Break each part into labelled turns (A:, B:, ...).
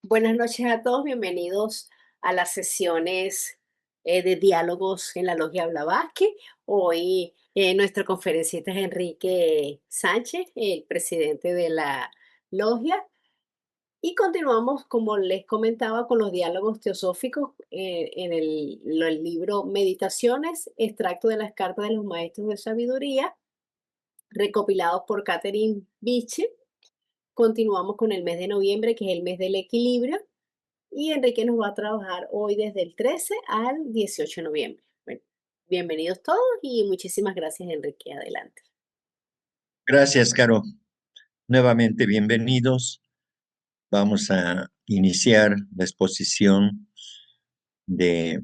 A: Buenas noches a todos, bienvenidos a las sesiones de diálogos en la Logia Blavatsky. Hoy nuestro conferencista es Enrique Sánchez, el presidente de la Logia, y continuamos, como les comentaba, con los diálogos teosóficos en el libro Meditaciones, extracto de las cartas de los maestros de sabiduría, recopilados por Catherine Beecham. Continuamos con el mes de noviembre, que es el mes del equilibrio. Y Enrique nos va a trabajar hoy desde el 13 al 18 de noviembre. Bueno, bienvenidos todos y muchísimas gracias, Enrique. Adelante.
B: Gracias, Caro. Nuevamente, bienvenidos. Vamos a iniciar la exposición de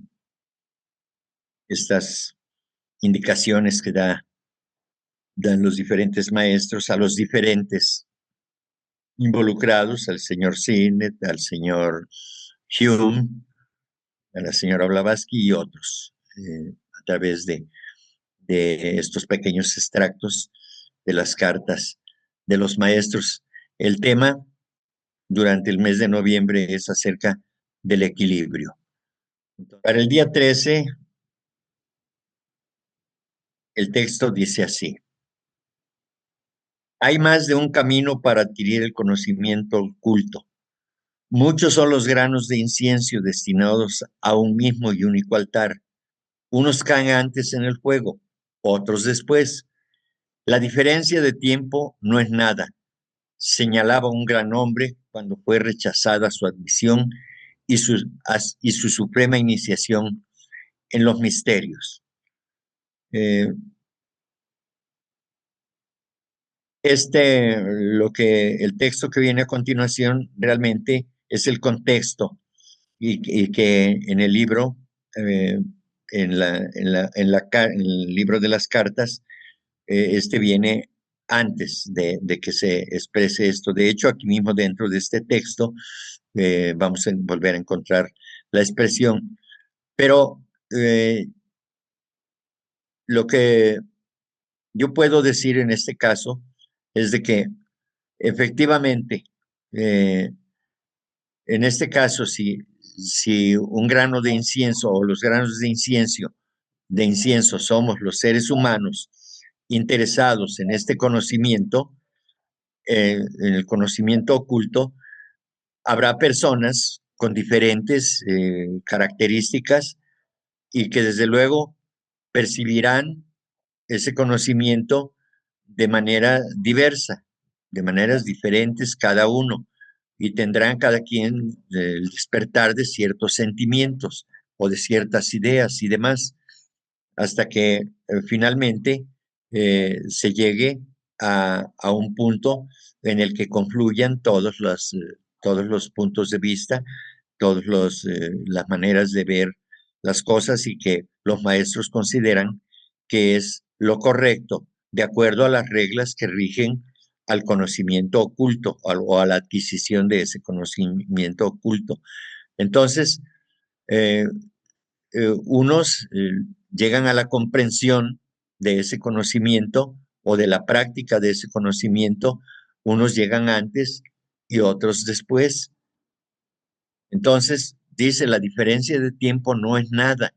B: estas indicaciones que dan los diferentes maestros a los diferentes involucrados, al señor Sinet, al señor Hume, a la señora Blavatsky y otros, a través de estos pequeños extractos de las cartas de los maestros. El tema durante el mes de noviembre es acerca del equilibrio. Para el día 13, el texto dice así: hay más de un camino para adquirir el conocimiento oculto. Muchos son los granos de incienso destinados a un mismo y único altar. Unos caen antes en el fuego, otros después. La diferencia de tiempo no es nada, señalaba un gran hombre cuando fue rechazada su admisión y su suprema iniciación en los misterios. El texto que viene a continuación realmente es el contexto y que en el libro, en el libro de las cartas, viene antes de que se exprese esto. De hecho, aquí mismo dentro de este texto vamos a volver a encontrar la expresión. Pero lo que yo puedo decir en este caso es de que efectivamente, en este caso, si un grano de incienso o los granos de incienso somos los seres humanos interesados en este conocimiento, en el conocimiento oculto, habrá personas con diferentes características y que desde luego percibirán ese conocimiento de manera diversa, de maneras diferentes cada uno, y tendrán cada quien el despertar de ciertos sentimientos o de ciertas ideas y demás, hasta que finalmente se llegue a un punto en el que confluyan todos los puntos de vista, las maneras de ver las cosas y que los maestros consideran que es lo correcto de acuerdo a las reglas que rigen al conocimiento oculto o a la adquisición de ese conocimiento oculto. Entonces, eh, unos llegan a la comprensión de ese conocimiento o de la práctica de ese conocimiento, unos llegan antes y otros después. Entonces, dice, la diferencia de tiempo no es nada.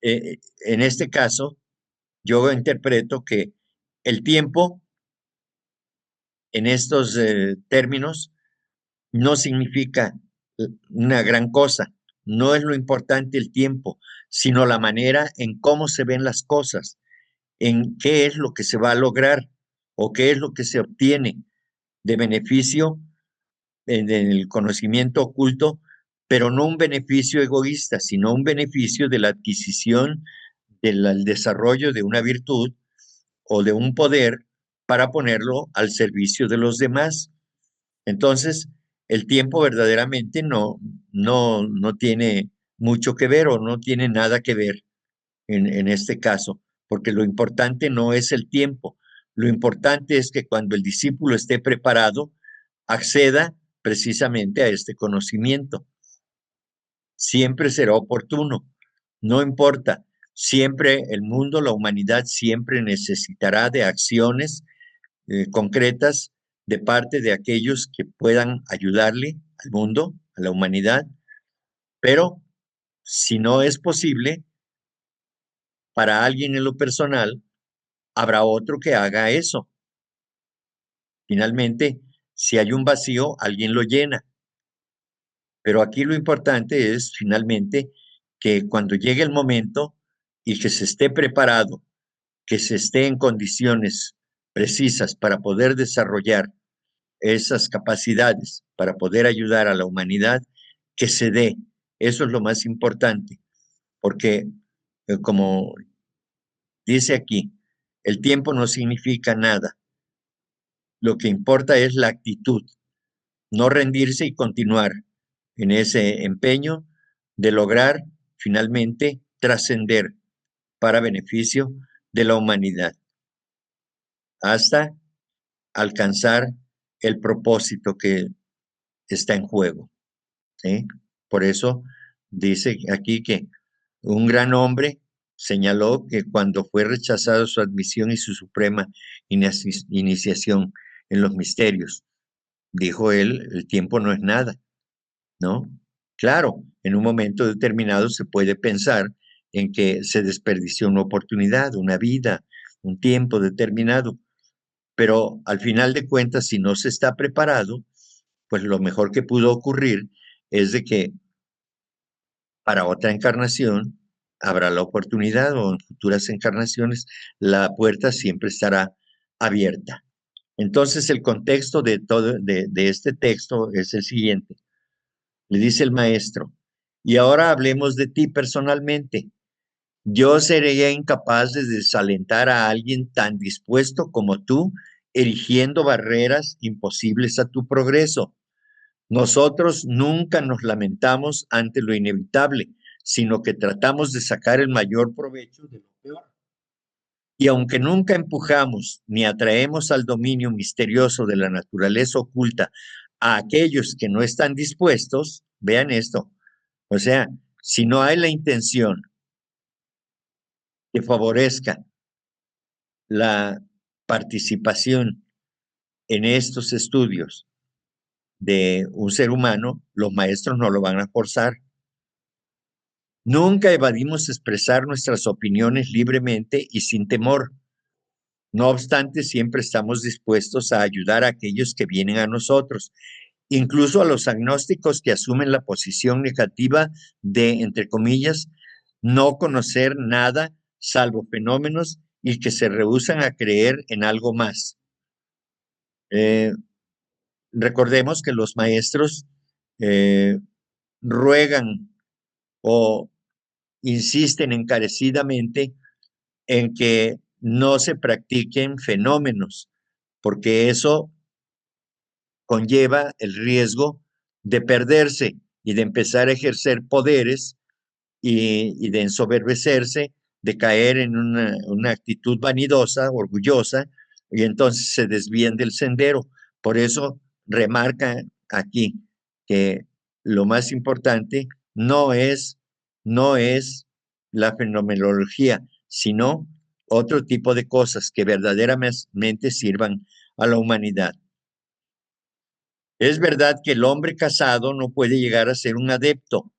B: En este caso, yo interpreto que el tiempo, en estos términos, no significa una gran cosa. No es lo importante el tiempo, sino la manera en cómo se ven las cosas, en qué es lo que se va a lograr o qué es lo que se obtiene de beneficio en el conocimiento oculto, pero no un beneficio egoísta, sino un beneficio de la adquisición, del desarrollo de una virtud o de un poder para ponerlo al servicio de los demás. Entonces, el tiempo verdaderamente no tiene mucho que ver o no tiene nada que ver en este caso, porque lo importante no es el tiempo, lo importante es que cuando el discípulo esté preparado, acceda precisamente a este conocimiento. Siempre será oportuno, no importa, siempre el mundo, la humanidad siempre necesitará de acciones concretas de parte de aquellos que puedan ayudarle al mundo, a la humanidad, pero si no es posible, para alguien en lo personal, habrá otro que haga eso. Finalmente, si hay un vacío, alguien lo llena. Pero aquí lo importante es, finalmente, que cuando llegue el momento y que se esté preparado, que se esté en condiciones precisas para poder desarrollar esas capacidades, para poder ayudar a la humanidad, que se dé. Eso es lo más importante, porque como dice aquí, el tiempo no significa nada. Lo que importa es la actitud, no rendirse y continuar en ese empeño de lograr finalmente trascender para beneficio de la humanidad, hasta alcanzar el propósito que está en juego. ¿Sí? Por eso dice aquí que un gran hombre señaló que cuando fue rechazado su admisión y su suprema iniciación en los misterios, dijo él, el tiempo no es nada, ¿no? Claro, en un momento determinado se puede pensar en que se desperdició una oportunidad, una vida, un tiempo determinado, pero al final de cuentas, si no se está preparado, pues lo mejor que pudo ocurrir es de que para otra encarnación habrá la oportunidad o en futuras encarnaciones la puerta siempre estará abierta. Entonces el contexto de este texto es el siguiente. Le dice el maestro, y ahora hablemos de ti personalmente. Yo sería incapaz de desalentar a alguien tan dispuesto como tú, erigiendo barreras imposibles a tu progreso. Nosotros nunca nos lamentamos ante lo inevitable, sino que tratamos de sacar el mayor provecho de lo peor. Y aunque nunca empujamos ni atraemos al dominio misterioso de la naturaleza oculta a aquellos que no están dispuestos, vean esto, o sea, si no hay la intención que favorezca la participación en estos estudios de un ser humano, los maestros no lo van a forzar. Nunca evadimos expresar nuestras opiniones libremente y sin temor. No obstante, siempre estamos dispuestos a ayudar a aquellos que vienen a nosotros, incluso a los agnósticos que asumen la posición negativa de, entre comillas, no conocer nada salvo fenómenos y que se rehúsan a creer en algo más. Eh, Recordemos que los maestros eh, ruegan o insisten encarecidamente en que no se practiquen fenómenos, porque eso conlleva el riesgo de perderse y de empezar a ejercer poderes y de ensoberbecerse, de caer en una actitud vanidosa, orgullosa, y entonces se desvían del sendero. Por eso remarca aquí que lo más importante no es la fenomenología, sino otro tipo de cosas que verdaderamente sirvan a la humanidad. Es verdad que el hombre casado no puede llegar a ser un adepto,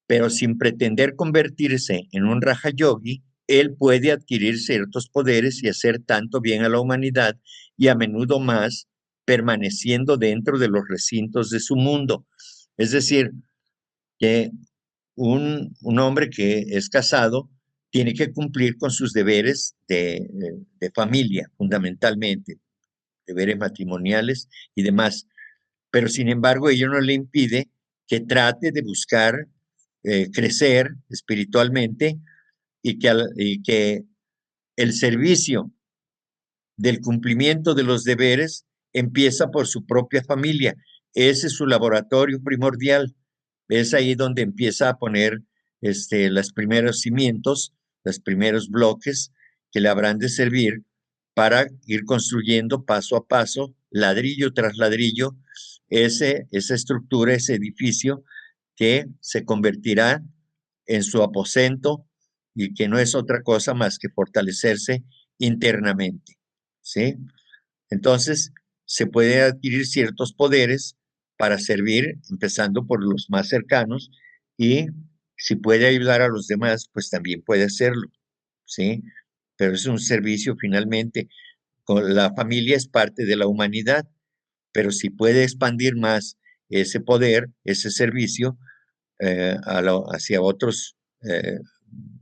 B: pero sin pretender convertirse en un Raja Yogi, él puede adquirir ciertos poderes y hacer tanto bien a la humanidad y a menudo más permaneciendo dentro de los recintos de su mundo. Es decir, que un hombre que es casado tiene que cumplir con sus deberes de familia, fundamentalmente, deberes matrimoniales y demás. Pero sin embargo, ello no le impide que trate de buscar crecer espiritualmente y que el servicio del cumplimiento de los deberes empieza por su propia familia. Ese es su laboratorio primordial. Es ahí donde empieza a poner los primeros cimientos, los primeros bloques que le habrán de servir para ir construyendo paso a paso, ladrillo tras ladrillo, esa estructura, ese edificio que se convertirá en su aposento y que no es otra cosa más que fortalecerse internamente, ¿sí? Entonces, se puede adquirir ciertos poderes para servir, empezando por los más cercanos, y si puede ayudar a los demás, pues también puede hacerlo, ¿sí? Pero es un servicio finalmente. La familia es parte de la humanidad, pero si puede expandir más ese poder, ese servicio, hacia otros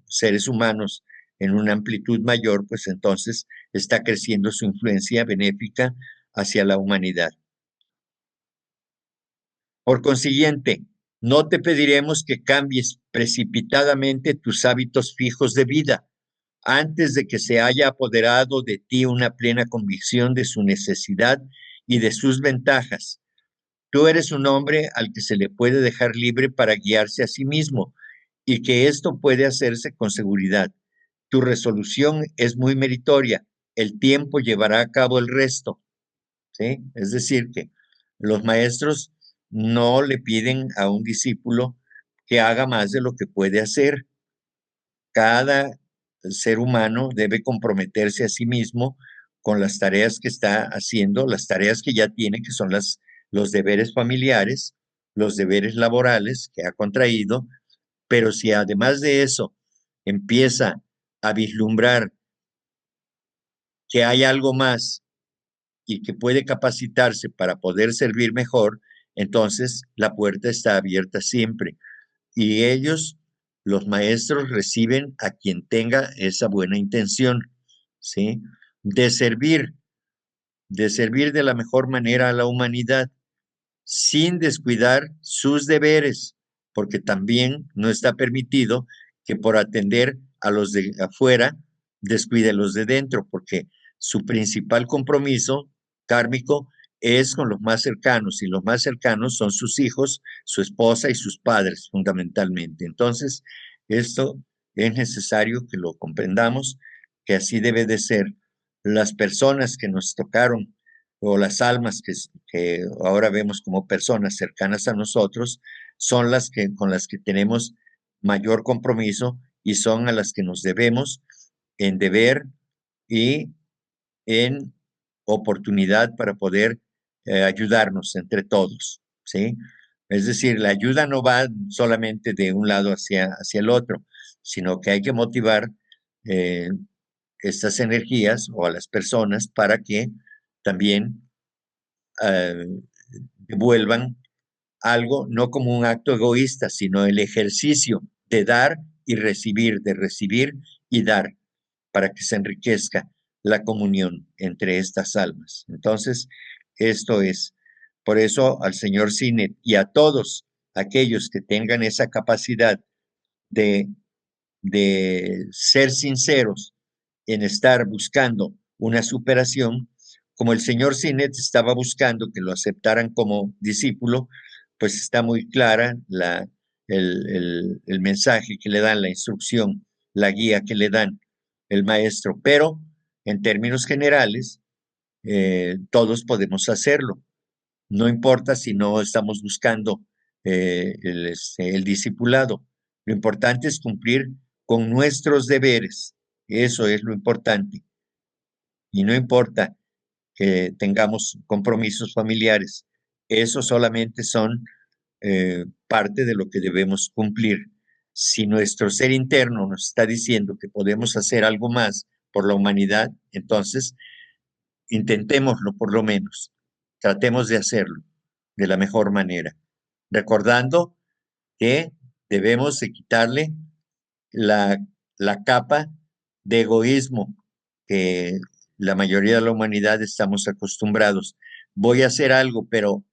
B: seres humanos en una amplitud mayor, pues entonces está creciendo su influencia benéfica hacia la humanidad. Por consiguiente, no te pediremos que cambies precipitadamente tus hábitos fijos de vida antes de que se haya apoderado de ti una plena convicción de su necesidad y de sus ventajas. Tú eres un hombre al que se le puede dejar libre para guiarse a sí mismo y que esto puede hacerse con seguridad. Tu resolución es muy meritoria. El tiempo llevará a cabo el resto, ¿sí? Es decir, que los maestros no le piden a un discípulo que haga más de lo que puede hacer. Cada ser humano debe comprometerse a sí mismo con las tareas que está haciendo, las tareas que ya tiene, que son los deberes familiares, los deberes laborales que ha contraído, pero si además de eso empieza a vislumbrar que hay algo más y que puede capacitarse para poder servir mejor, entonces la puerta está abierta siempre. Y ellos, los maestros, reciben a quien tenga esa buena intención, ¿sí? De servir, de servir de la mejor manera a la humanidad, sin descuidar sus deberes, porque también no está permitido que por atender a los de afuera descuide a los de dentro, porque su principal compromiso kármico es con los más cercanos, y los más cercanos son sus hijos, su esposa y sus padres, fundamentalmente. Entonces, esto es necesario que lo comprendamos, que así debe de ser. Las personas que nos tocaron o las almas que ahora vemos como personas cercanas a nosotros, son las que con las que tenemos mayor compromiso y son a las que nos debemos en deber y en oportunidad para poder ayudarnos entre todos, ¿sí? Es decir, la ayuda no va solamente de un lado hacia el otro, sino que hay que motivar eh, estas energías o a las personas para que también eh, devuelvan algo, no como un acto egoísta, sino el ejercicio de dar y recibir, de recibir y dar, para que se enriquezca la comunión entre estas almas. Entonces, esto es, por eso al señor Sinet y a todos aquellos que tengan esa capacidad de, de ser sinceros en estar buscando una superación, como el señor Sinet estaba buscando que lo aceptaran como discípulo, pues está muy clara el mensaje que le dan, la instrucción, la guía que le dan el maestro, pero en términos generales, todos podemos hacerlo. No importa si no estamos buscando el discipulado. Lo importante es cumplir con nuestros deberes. Eso es lo importante. Y no importa que tengamos compromisos familiares. Eso solamente son parte de lo que debemos cumplir. Si nuestro ser interno nos está diciendo que podemos hacer algo más por la humanidad, entonces intentémoslo por lo menos. Tratemos de hacerlo de la mejor manera, recordando que debemos de quitarle la, la capa de egoísmo que la mayoría de la humanidad estamos acostumbrados. Voy a hacer algo, pero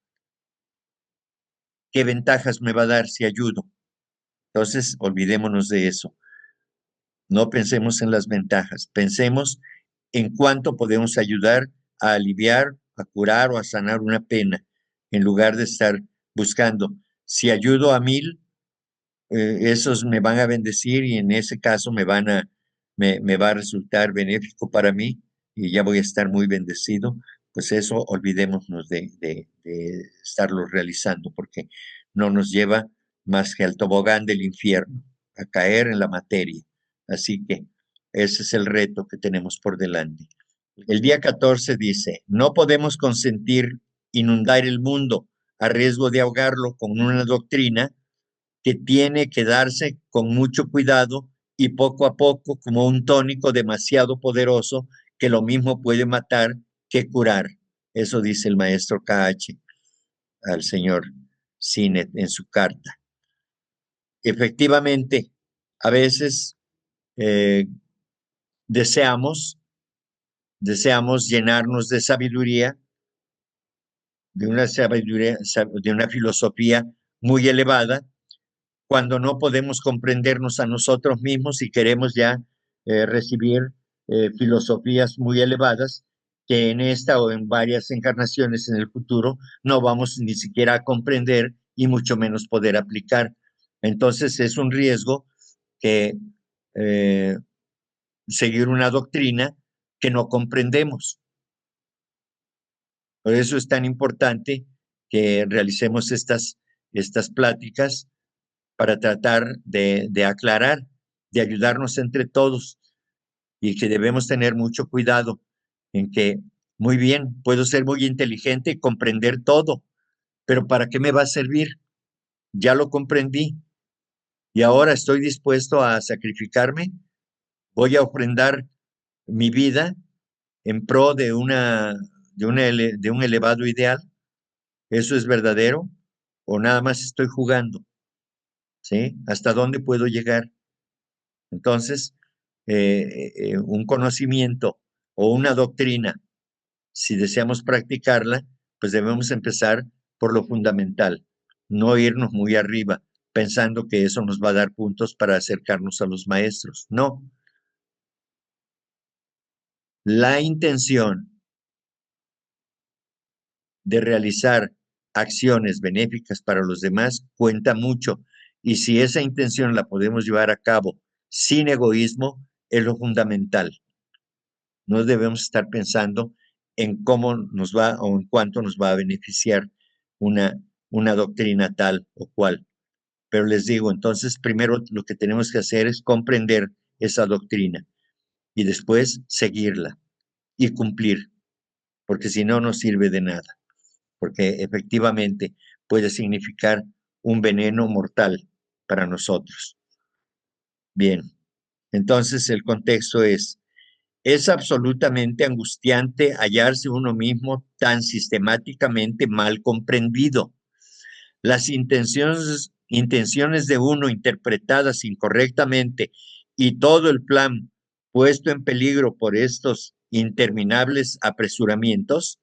B: ¿qué ventajas me va a dar si ayudo? Entonces, olvidémonos de eso. No pensemos en las ventajas, pensemos en cuánto podemos ayudar a aliviar, a curar o a sanar una pena, en lugar de estar buscando, si ayudo a 1000, esos me van a bendecir y en ese caso me va a resultar benéfico para mí y ya voy a estar muy bendecido. Pues eso olvidémonos de estarlo realizando, porque no nos lleva más que al tobogán del infierno, a caer en la materia. Así que ese es el reto que tenemos por delante. El día 14 dice, no podemos consentir inundar el mundo a riesgo de ahogarlo con una doctrina que tiene que darse con mucho cuidado y poco a poco como un tónico demasiado poderoso que lo mismo puede matar que curar. Eso dice el maestro KH al señor Sinet en su carta. Efectivamente, a veces eh, deseamos, deseamos llenarnos de sabiduría, de una filosofía muy elevada, cuando no podemos comprendernos a nosotros mismos y queremos ya recibir filosofías muy elevadas que en esta o en varias encarnaciones en el futuro no vamos ni siquiera a comprender y mucho menos poder aplicar. Entonces es un riesgo que eh, seguir una doctrina que no comprendemos. Por eso es tan importante que realicemos estas pláticas para tratar de aclarar, de ayudarnos entre todos y que debemos tener mucho cuidado en que, muy bien, puedo ser muy inteligente y comprender todo, pero ¿para qué me va a servir? Ya lo comprendí y ahora estoy dispuesto a sacrificarme, voy a ofrendar mi vida en pro de un elevado ideal. ¿Eso es verdadero o nada más estoy jugando? ¿Sí? ¿Hasta dónde puedo llegar? Entonces, un conocimiento o una doctrina, si deseamos practicarla, pues debemos empezar por lo fundamental, no irnos muy arriba pensando que eso nos va a dar puntos para acercarnos a los maestros. No, la intención de realizar acciones benéficas para los demás cuenta mucho y si esa intención la podemos llevar a cabo sin egoísmo, es lo fundamental. No debemos estar pensando en cómo nos va o en cuánto nos va a beneficiar una, una doctrina tal o cual. Pero les digo, entonces primero lo que tenemos que hacer es comprender esa doctrina y después seguirla y cumplir, porque si no, no sirve de nada, porque efectivamente puede significar un veneno mortal para nosotros. Bien, entonces el contexto es absolutamente angustiante hallarse uno mismo tan sistemáticamente mal comprendido. Las intenciones de uno interpretadas incorrectamente y todo el plan puesto en peligro por estos interminables apresuramientos,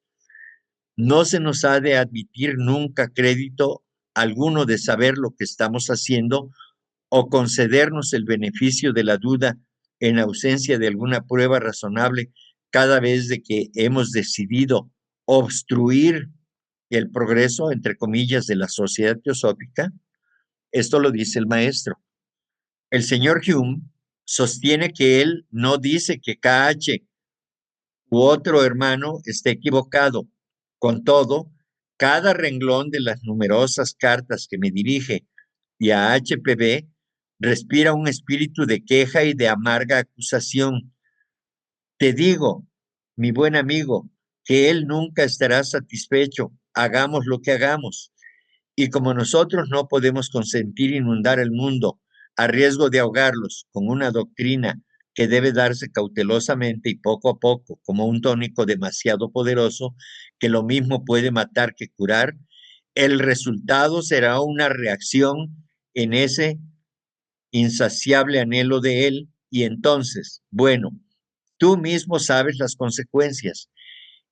B: no se nos ha de admitir nunca crédito alguno de saber lo que estamos haciendo o concedernos el beneficio de la duda en ausencia de alguna prueba razonable cada vez de que hemos decidido obstruir el progreso, entre comillas, de la sociedad teosófica. Esto lo dice el maestro. El señor Hume sostiene que él no dice que KH u otro hermano esté equivocado. Con todo, cada renglón de las numerosas cartas que me dirige y a HPB respira un espíritu de queja y de amarga acusación. Te digo, mi buen amigo, que él nunca estará satisfecho, hagamos lo que hagamos. Y como nosotros no podemos consentir inundar el mundo a riesgo de ahogarlos con una doctrina que debe darse cautelosamente y poco a poco como un tónico demasiado poderoso que lo mismo puede matar que curar, el resultado será una reacción en ese insaciable anhelo de él y entonces, bueno, tú mismo sabes las consecuencias.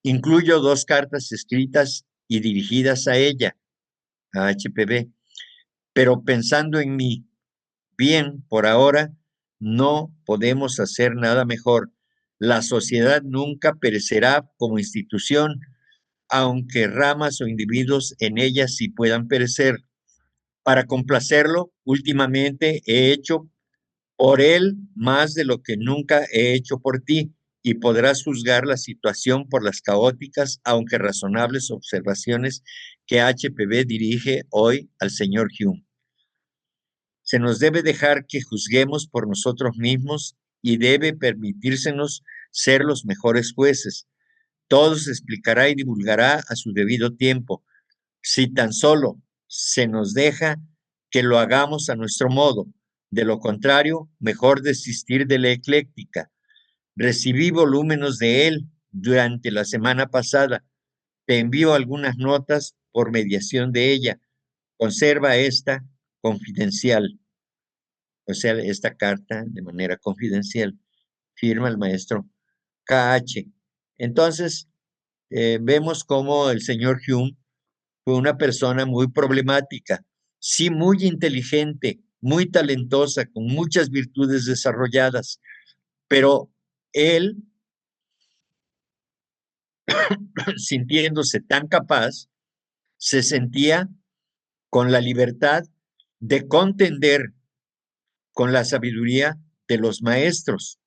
B: Incluyo dos cartas escritas y dirigidas a ella, a HPB, pero pensando en mí, bien, por ahora no podemos hacer nada mejor. La sociedad nunca perecerá como institución, aunque ramas o individuos en ella sí puedan perecer. Para complacerlo, últimamente he hecho por él más de lo que nunca he hecho por ti, y podrás juzgar la situación por las caóticas, aunque razonables observaciones que HPB dirige hoy al señor Hume. Se nos debe dejar que juzguemos por nosotros mismos y debe permitírsenos ser los mejores jueces. Todo se explicará y divulgará a su debido tiempo. Si tan solo se nos deja que lo hagamos a nuestro modo. De lo contrario, mejor desistir de la ecléctica. Recibí volúmenes de él durante la semana pasada. Te envío algunas notas por mediación de ella. Conserva esta confidencial, o sea, esta carta de manera confidencial. Firma el maestro KH. Entonces, vemos cómo el señor Hume fue una persona muy problemática, sí muy inteligente, muy talentosa, con muchas virtudes desarrolladas, pero él, sintiéndose tan capaz, se sentía con la libertad de contender con la sabiduría de los maestros.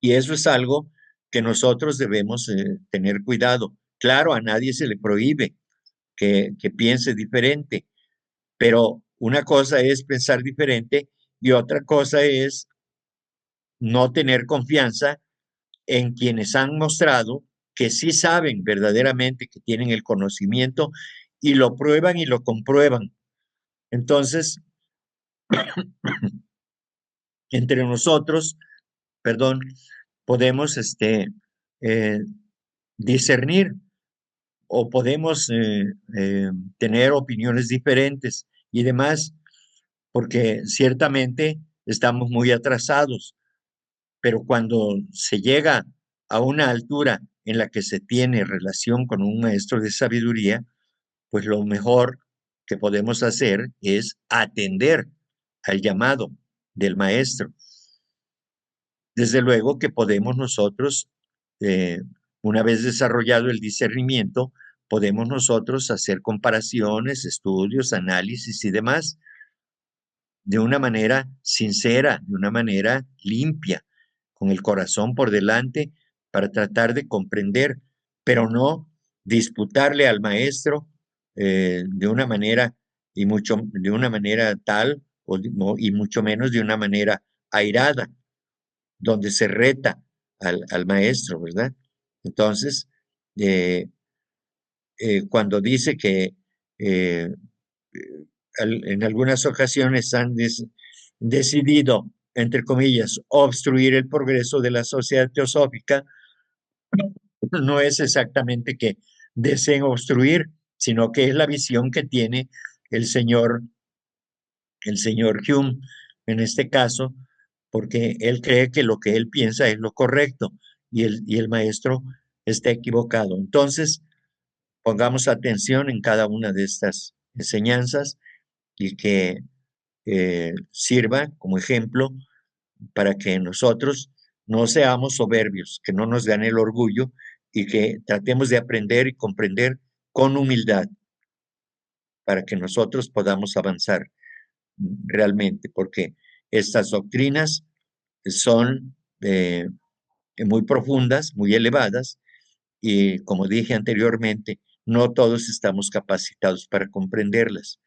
B: Y eso es algo que nosotros debemos tener cuidado. Claro, a nadie se le prohíbe que piense diferente, pero una cosa es pensar diferente y otra cosa es no tener confianza en quienes han mostrado que sí saben verdaderamente que tienen el conocimiento y lo prueban y lo comprueban. Entonces, entre nosotros, perdón, podemos eh, discernir o podemos tener opiniones diferentes y demás, porque ciertamente estamos muy atrasados, pero cuando se llega a una altura en la que se tiene relación con un maestro de sabiduría, pues lo mejor que podemos hacer es atender al llamado del maestro. Desde luego que podemos nosotros, eh, una vez desarrollado el discernimiento, podemos nosotros hacer comparaciones, estudios, análisis y demás de una manera sincera, de una manera limpia, con el corazón por delante, para tratar de comprender, pero no disputarle al maestro de una manera y mucho de una manera tal y mucho menos de una manera airada, donde se reta al maestro, ¿verdad? Entonces, eh, cuando dice que eh, en algunas ocasiones han decidido, entre comillas, obstruir el progreso de la sociedad teosófica, no es exactamente que deseen obstruir, sino que es la visión que tiene el señor, el señor Hume en este caso, porque él cree que lo que él piensa es lo correcto y el maestro está equivocado. Entonces, pongamos atención en cada una de estas enseñanzas y que sirva como ejemplo para que nosotros no seamos soberbios, que no nos gane el orgullo y que tratemos de aprender y comprender con humildad para que nosotros podamos avanzar realmente, porque estas doctrinas son muy profundas, muy elevadas, y como dije anteriormente, no todos estamos capacitados para comprenderlas.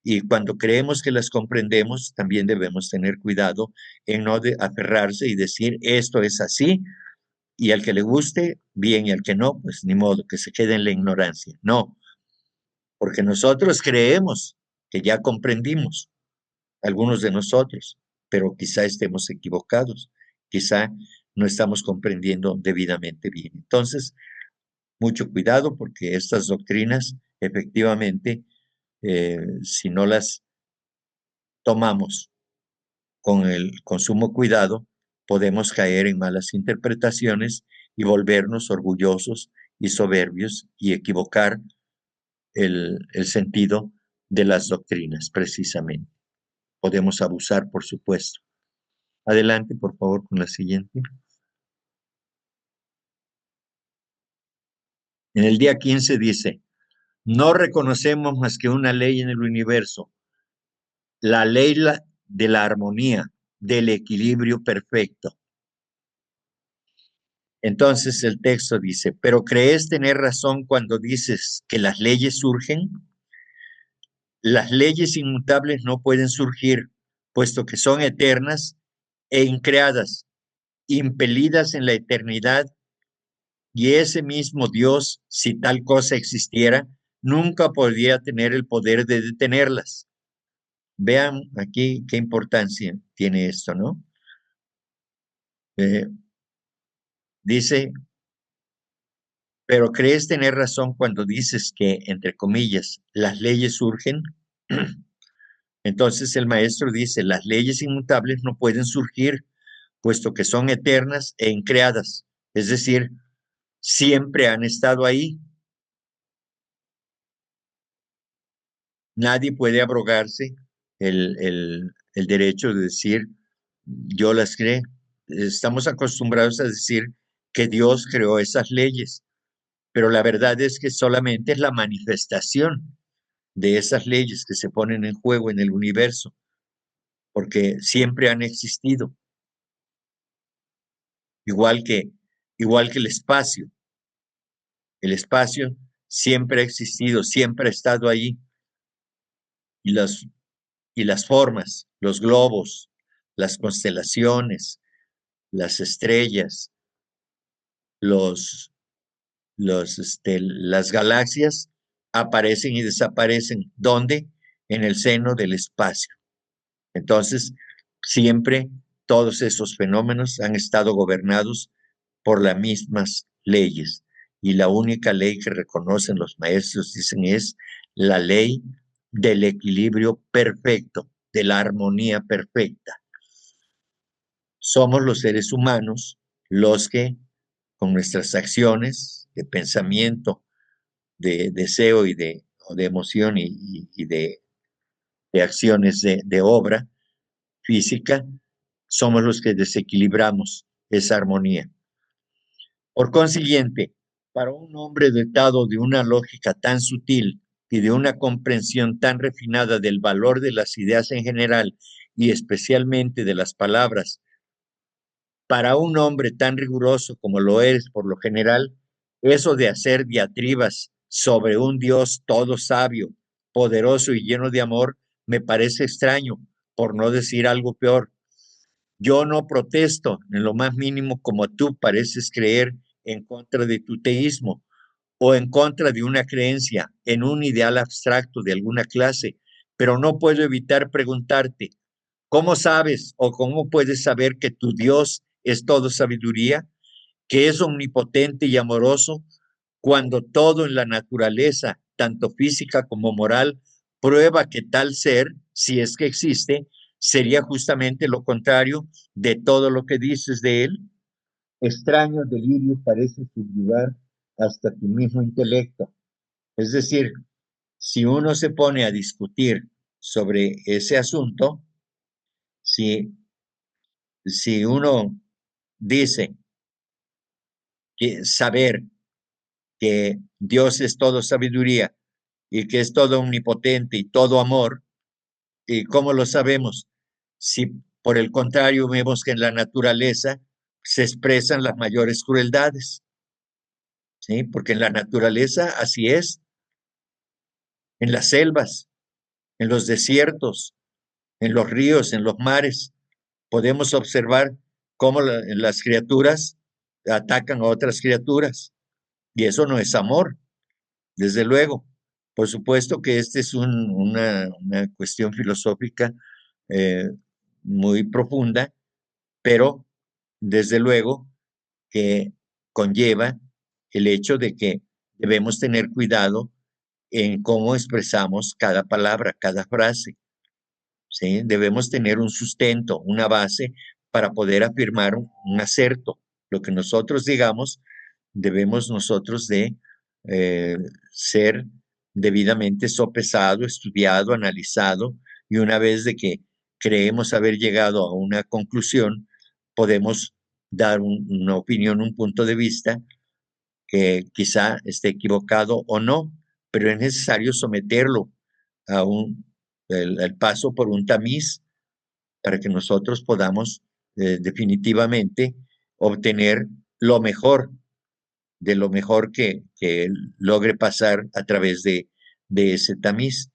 B: Y cuando creemos que las comprendemos, también debemos tener cuidado en no aferrarse y decir, esto es así, y al que le guste, bien, y al que no, pues ni modo, que se quede en la ignorancia. No, porque nosotros creemos que ya comprendimos, algunos de nosotros, pero quizá estemos equivocados, quizá no estamos comprendiendo debidamente bien. Entonces, mucho cuidado porque estas doctrinas, efectivamente, si no las tomamos con sumo cuidado, podemos caer en malas interpretaciones y volvernos orgullosos y soberbios y equivocar el sentido de las doctrinas, precisamente. Podemos abusar, por supuesto. Adelante, por favor, con la siguiente. En el día 15 dice, no reconocemos más que una ley en el universo, la ley de la armonía, del equilibrio perfecto. Entonces el texto dice, pero ¿crees tener razón cuando dices que las leyes surgen? Las leyes inmutables no pueden surgir, puesto que son eternas e increadas. impelidas en la eternidad, y ese mismo Dios, si tal cosa existiera, nunca podría tener el poder de detenerlas. Vean aquí qué importancia tiene esto, ¿no? Eh, dice, pero crees tener razón cuando dices que, entre comillas, las leyes surgen. Entonces el maestro dice, las leyes inmutables no pueden surgir, puesto que son eternas e increadas. Es decir, siempre han estado ahí. Nadie puede abrogarse el derecho de decir, yo las creé. Estamos acostumbrados a decir que Dios creó esas leyes, pero la verdad es que solamente es la manifestación de esas leyes que se ponen en juego en el universo, porque siempre han existido, igual que, igual que el espacio. El espacio siempre ha existido, siempre ha estado ahí, y y las formas, los globos, las constelaciones, las estrellas, los, las galaxias aparecen y desaparecen. ¿Dónde? En el seno del espacio. Entonces, siempre todos esos fenómenos han estado gobernados por las mismas leyes. Y la única ley que reconocen los maestros, dicen, es la ley del equilibrio perfecto, de la armonía perfecta. Somos los seres humanos los que, con nuestras acciones de pensamiento, de deseo o de emoción y de acciones de obra física, somos los que desequilibramos esa armonía. Por consiguiente, para un hombre dotado de una lógica tan sutil y de una comprensión tan refinada del valor de las ideas en general y especialmente de las palabras, para un hombre tan riguroso como lo eres por lo general, eso de hacer diatribas sobre un Dios todo sabio, poderoso y lleno de amor, me parece extraño, por no decir algo peor. Yo no protesto en lo más mínimo como tú pareces creer en contra de tu teísmo o en contra de una creencia en un ideal abstracto de alguna clase, pero no puedo evitar preguntarte, ¿cómo sabes o cómo puedes saber que tu Dios es todo sabiduría, que es omnipotente y amoroso, cuando todo en la naturaleza, tanto física como moral, prueba que tal ser, si es que existe, sería justamente lo contrario de todo lo que dices de él? Extraño delirio parece subyugar hasta tu mismo intelecto. Es decir, si uno se pone a discutir sobre ese asunto, si, si uno dice que saber que Dios es todo sabiduría y que es todo omnipotente y todo amor, ¿y cómo lo sabemos? Si por el contrario vemos que en la naturaleza se expresan las mayores crueldades, ¿sí? Porque en la naturaleza así es, en las selvas, en los desiertos, en los ríos, en los mares, podemos observar cómo las criaturas atacan a otras criaturas. Y eso no es amor, desde luego. Por supuesto que esta es una cuestión filosófica eh, muy profunda, pero desde luego que conlleva el hecho de que debemos tener cuidado en cómo expresamos cada palabra, cada frase. ¿Sí? Debemos tener un sustento, una base para poder afirmar un acerto. Lo que nosotros digamos, debemos nosotros de eh, ser debidamente sopesado, estudiado, analizado, y una vez de que creemos haber llegado a una conclusión, podemos dar una opinión, un punto de vista que quizá esté equivocado o no, pero es necesario someterlo a el paso por un tamiz para que nosotros podamos definitivamente obtener lo mejor de lo mejor que logre pasar a través de ese tamiz,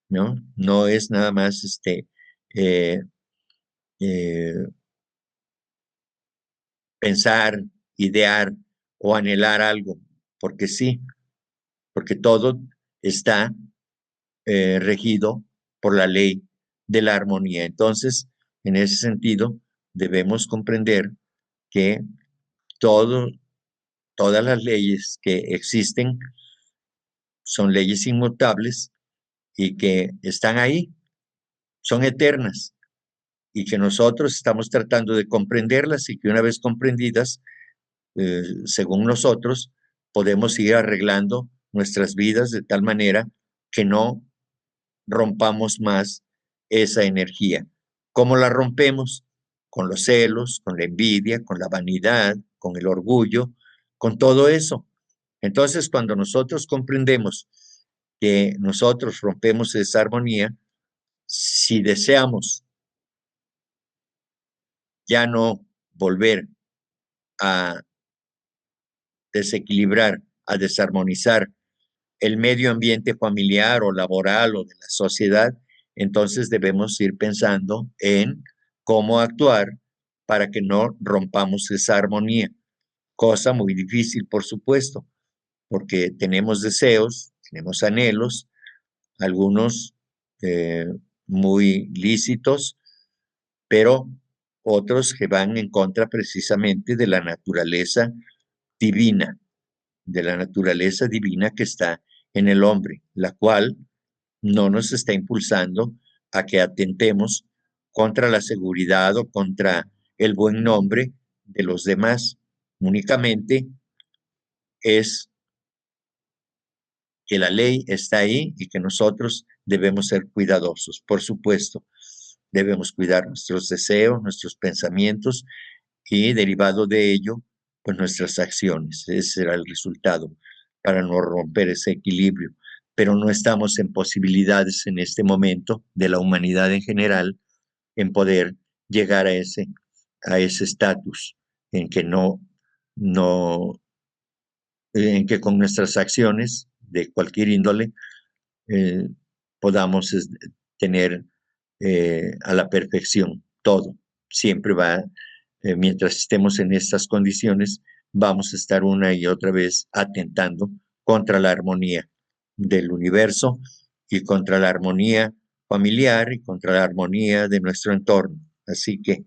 B: ¿no? No es nada más eh, eh, pensar, idear o anhelar algo, porque sí, porque todo está regido por la ley de la armonía. Entonces, en ese sentido, debemos comprender que todo, todas las leyes que existen son leyes inmutables y que están ahí, son eternas y que nosotros estamos tratando de comprenderlas y que una vez comprendidas, según nosotros, podemos ir arreglando nuestras vidas de tal manera que no rompamos más esa energía. ¿Cómo la rompemos? Con los celos, con la envidia, con la vanidad, con el orgullo, con todo eso. Entonces, cuando nosotros comprendemos que nosotros rompemos esa armonía, si deseamos ya no volver a desequilibrar, a desarmonizar el medio ambiente familiar o laboral o de la sociedad, entonces debemos ir pensando en cómo actuar para que no rompamos esa armonía. Cosa muy difícil, por supuesto, porque tenemos deseos, tenemos anhelos, algunos eh, muy lícitos, pero otros que van en contra precisamente de la naturaleza divina, de la naturaleza divina que está en el hombre, la cual no nos está impulsando a que atentemos contra la seguridad o contra el buen nombre de los demás. Únicamente es que la ley está ahí y que nosotros debemos ser cuidadosos. Por supuesto, debemos cuidar nuestros deseos, nuestros pensamientos y derivado de ello, pues nuestras acciones. Ese será el resultado para no romper ese equilibrio. Pero no estamos en posibilidades en este momento de la humanidad en general en poder llegar a ese estatus en que no, en que con nuestras acciones de cualquier índole eh, podamos tener a la perfección todo. Siempre va, mientras estemos en estas condiciones, vamos a estar una y otra vez atentando contra la armonía del universo y contra la armonía familiar y contra la armonía de nuestro entorno. Así que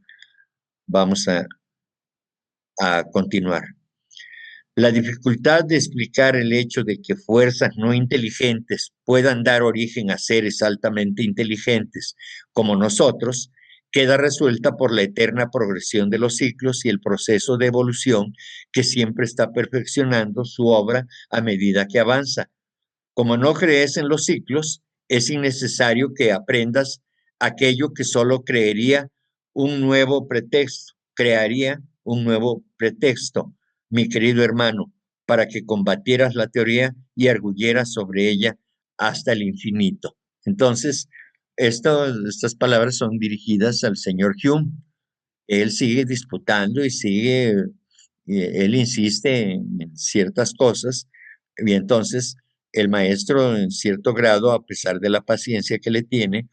B: vamos a continuar. La dificultad de explicar el hecho de que fuerzas no inteligentes puedan dar origen a seres altamente inteligentes como nosotros queda resuelta por la eterna progresión de los ciclos y el proceso de evolución que siempre está perfeccionando su obra a medida que avanza. Como no crees en los ciclos, es innecesario que aprendas aquello que solo crearía un nuevo pretexto, mi querido hermano, para que combatieras la teoría y arguyeras sobre ella hasta el infinito. Entonces, estas palabras son dirigidas al señor Hume. Él sigue disputando y él insiste en ciertas cosas y entonces el maestro en cierto grado, a pesar de la paciencia que le tiene,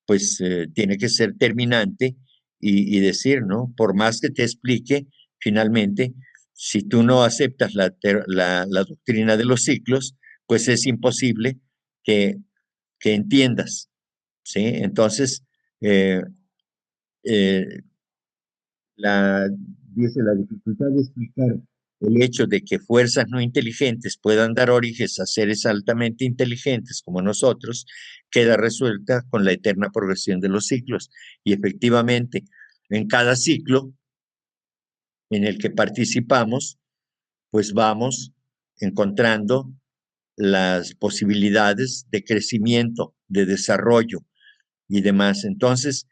B: pues tiene que ser terminante y decir, ¿no? Por más que te explique, finalmente, si tú no aceptas la doctrina de los ciclos, pues es imposible que, que entiendas, ¿sí? Entonces, eh, eh, la, dice la dificultad de explicar el hecho de que fuerzas no inteligentes puedan dar origen a seres altamente inteligentes como nosotros, queda resuelta con la eterna progresión de los ciclos. Y efectivamente, en cada ciclo en el que participamos, pues vamos encontrando las posibilidades de crecimiento, de desarrollo y demás. Entonces,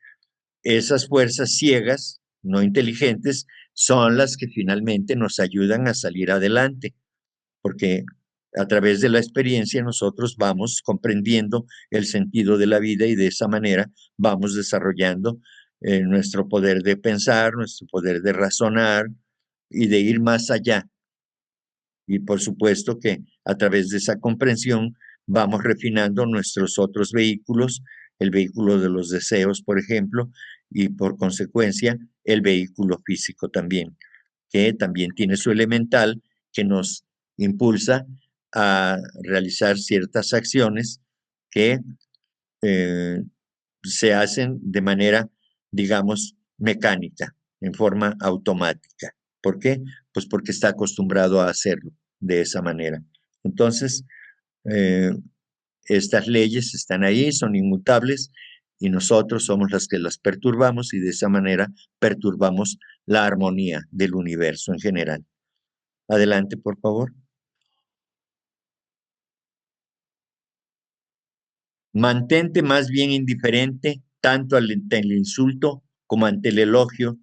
B: esas fuerzas ciegas, no inteligentes, son las que finalmente nos ayudan a salir adelante, porque a través de la experiencia nosotros vamos comprendiendo el sentido de la vida y de esa manera vamos desarrollando nuestro poder de pensar, nuestro poder de razonar y de ir más allá. Y por supuesto que a través de esa comprensión vamos refinando nuestros otros vehículos, el vehículo de los deseos, por ejemplo, y por consecuencia el vehículo físico también. que también tiene su elemental, que nos impulsa a realizar ciertas acciones que eh, se hacen de manera, digamos, mecánica, en forma automática. ¿Por qué? Pues porque está acostumbrado a hacerlo de esa manera. Entonces, eh, estas leyes están ahí, son inmutables y nosotros somos los que las perturbamos y de esa manera perturbamos la armonía del universo en general. Adelante, por favor. Mantente más bien indiferente tanto ante el insulto como ante el elogio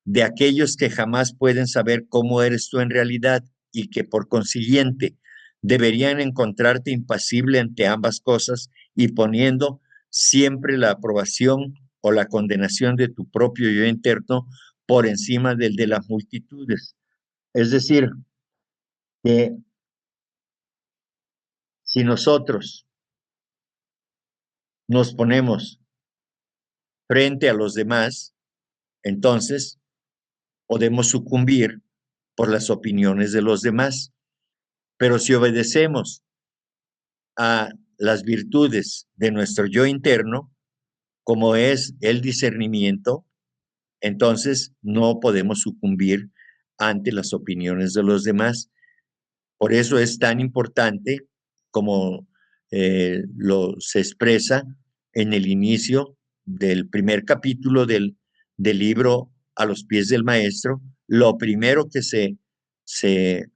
B: de aquellos que jamás pueden saber cómo eres tú en realidad y que por consiguiente deberían encontrarte impasible ante ambas cosas y poniendo siempre la aprobación o la condenación de tu propio yo interno por encima del de las multitudes. Es decir, que si nosotros nos ponemos frente a los demás, entonces podemos sucumbir por las opiniones de los demás. Pero si obedecemos a las virtudes de nuestro yo interno, como es el discernimiento, entonces no podemos sucumbir ante las opiniones de los demás. Por eso es tan importante como lo se expresa en el inicio del primer capítulo del libro A los pies del maestro. Lo primero que se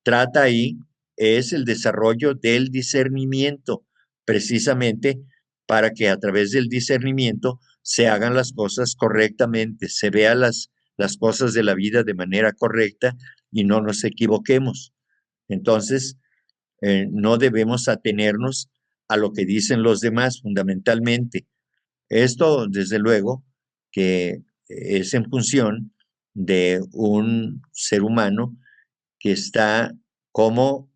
B: trata ahí es el desarrollo del discernimiento, precisamente para que a través del discernimiento se hagan las cosas correctamente, se vean las cosas de la vida de manera correcta y no nos equivoquemos. Entonces, no debemos atenernos a lo que dicen los demás fundamentalmente. Esto, desde luego, que es en función de un ser humano que está como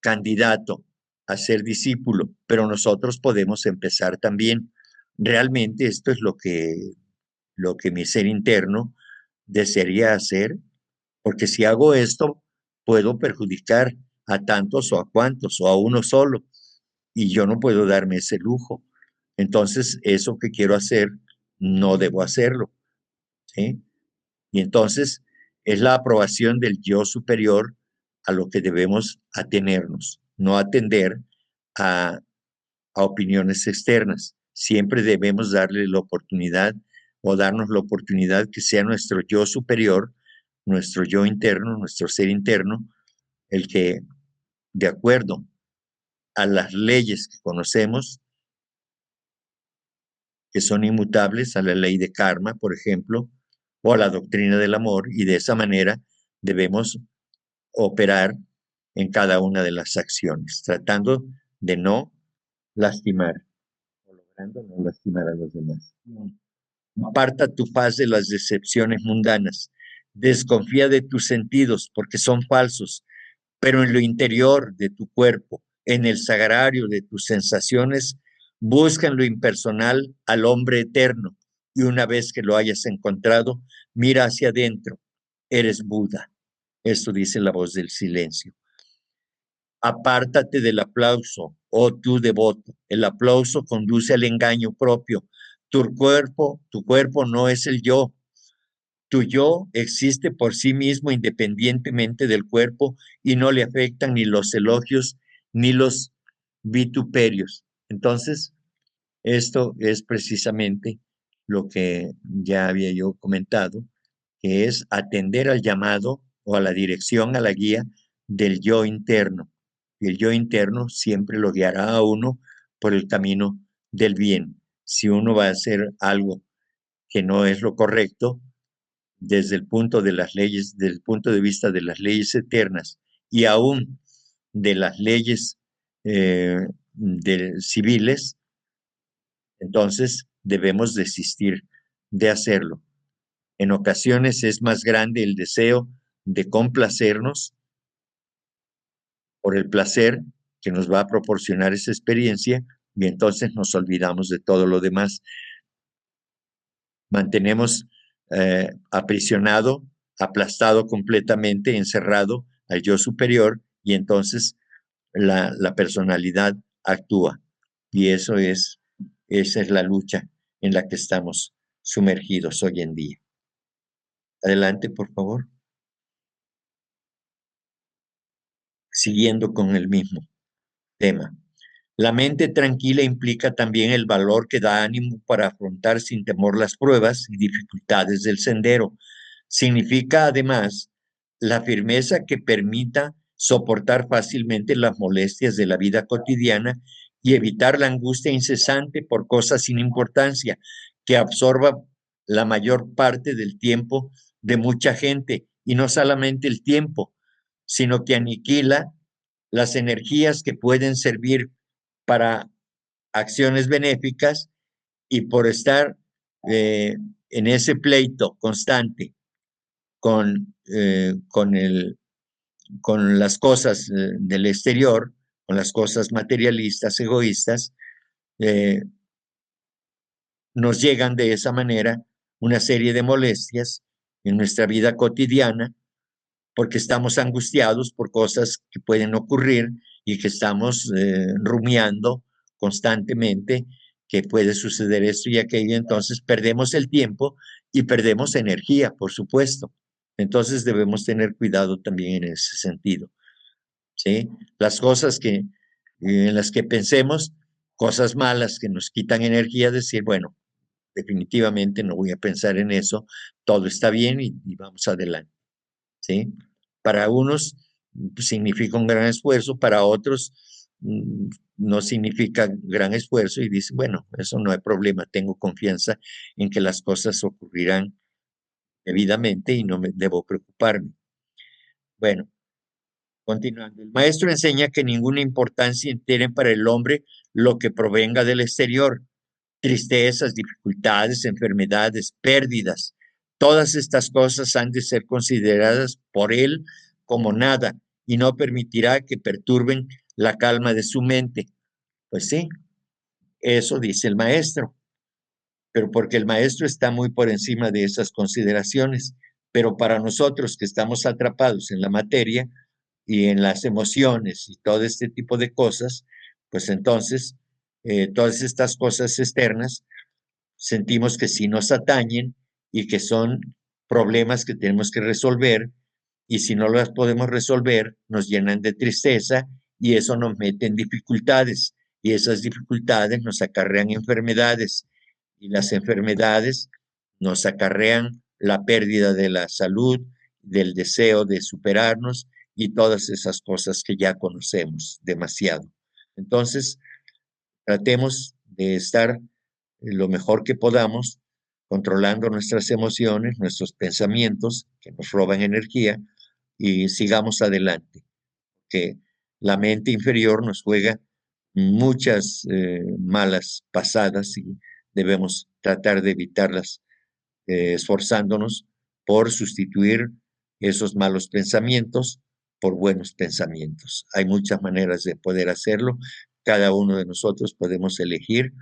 B: candidato a ser discípulo, pero nosotros podemos empezar también. Realmente esto es lo que mi ser interno desearía hacer, porque si hago esto, puedo perjudicar a tantos o a cuantos o a uno solo, y yo no puedo darme ese lujo. Entonces, eso que quiero hacer, no debo hacerlo. ¿Sí? Y entonces es la aprobación del yo superior a lo que debemos atenernos, no atender a, a opiniones externas. Siempre debemos darle la oportunidad o darnos la oportunidad que sea nuestro yo superior, nuestro yo interno, nuestro ser interno, el que, de acuerdo a las leyes que conocemos, que son inmutables, a la ley de karma, por ejemplo, o a la doctrina del amor, y de esa manera debemos operar en cada una de las acciones, tratando de no lastimar o logrando no lastimar a los demás. Aparta tu paz de las decepciones mundanas. Desconfía de tus sentidos porque son falsos, pero en lo interior de tu cuerpo, en el sagrario de tus sensaciones, busca en lo impersonal al hombre eterno y una vez que lo hayas encontrado, mira hacia adentro. Eres Buda. Esto dice la voz del silencio. Apártate del aplauso, oh tú devoto. El aplauso conduce al engaño propio. Tu cuerpo no es el yo. Tu yo existe por sí mismo independientemente del cuerpo y no le afectan ni los elogios ni los vituperios. Entonces, esto es precisamente lo que ya había yo comentado, que es atender al llamado o a la dirección, a la guía del yo interno. Y el yo interno siempre lo guiará a uno por el camino del bien. Si uno va a hacer algo que no es lo correcto, desde el punto de las leyes, desde el punto de vista de las leyes eternas y aún de las leyes civiles, entonces debemos desistir de hacerlo. En ocasiones es más grande el deseo de complacernos por el placer que nos va a proporcionar esa experiencia y entonces nos olvidamos de todo lo demás. Mantenemos aprisionado aplastado completamente, encerrado al yo superior, y entonces la personalidad actúa. Y esa es la lucha en la que estamos sumergidos hoy en día. Adelante, por favor. Siguiendo con el mismo tema. La mente tranquila implica también el valor que da ánimo para afrontar sin temor las pruebas y dificultades del sendero. Significa además la firmeza que permita soportar fácilmente las molestias de la vida cotidiana y evitar la angustia incesante por cosas sin importancia que absorba la mayor parte del tiempo de mucha gente, y no solamente el tiempo, sino que aniquila las energías que pueden servir para acciones benéficas, y por estar en ese pleito constante con con las cosas del exterior, con las cosas materialistas, egoístas, eh, nos llegan de esa manera una serie de molestias en nuestra vida cotidiana, porque estamos angustiados por cosas que pueden ocurrir y que estamos rumiando constantemente que puede suceder esto y aquello. Entonces perdemos el tiempo y perdemos energía, por supuesto. Entonces debemos tener cuidado también en ese sentido, ¿sí? Las cosas en las que pensemos, cosas malas que nos quitan energía, decir, bueno, definitivamente no voy a pensar en eso, todo está bien y vamos adelante, ¿sí? Para unos significa un gran esfuerzo, para otros no significa gran esfuerzo, y dicen, bueno, eso no hay problema, tengo confianza en que las cosas ocurrirán debidamente y no me debo preocuparme. Bueno, continuando, el maestro enseña que ninguna importancia tiene para el hombre lo que provenga del exterior: tristezas, dificultades, enfermedades, pérdidas. Todas estas cosas han de ser consideradas por él como nada, y no permitirá que perturben la calma de su mente. Pues sí, eso dice el maestro, pero porque el maestro está muy por encima de esas consideraciones. Pero para nosotros que estamos atrapados en la materia y en las emociones y todo este tipo de cosas, pues entonces todas estas cosas externas sentimos que sí nos atañen y que son problemas que tenemos que resolver, y si no las podemos resolver nos llenan de tristeza, y eso nos mete en dificultades, y esas dificultades nos acarrean enfermedades, y las enfermedades nos acarrean la pérdida de la salud, del deseo de superarnos y todas esas cosas que ya conocemos demasiado. Entonces, tratemos de estar lo mejor que podamos, controlando nuestras emociones, nuestros pensamientos que nos roban energía, y sigamos adelante, que la mente inferior nos juega muchas malas pasadas y debemos tratar de evitarlas, esforzándonos por sustituir esos malos pensamientos por buenos pensamientos. Hay muchas maneras de poder hacerlo. Cada uno de nosotros podemos elegir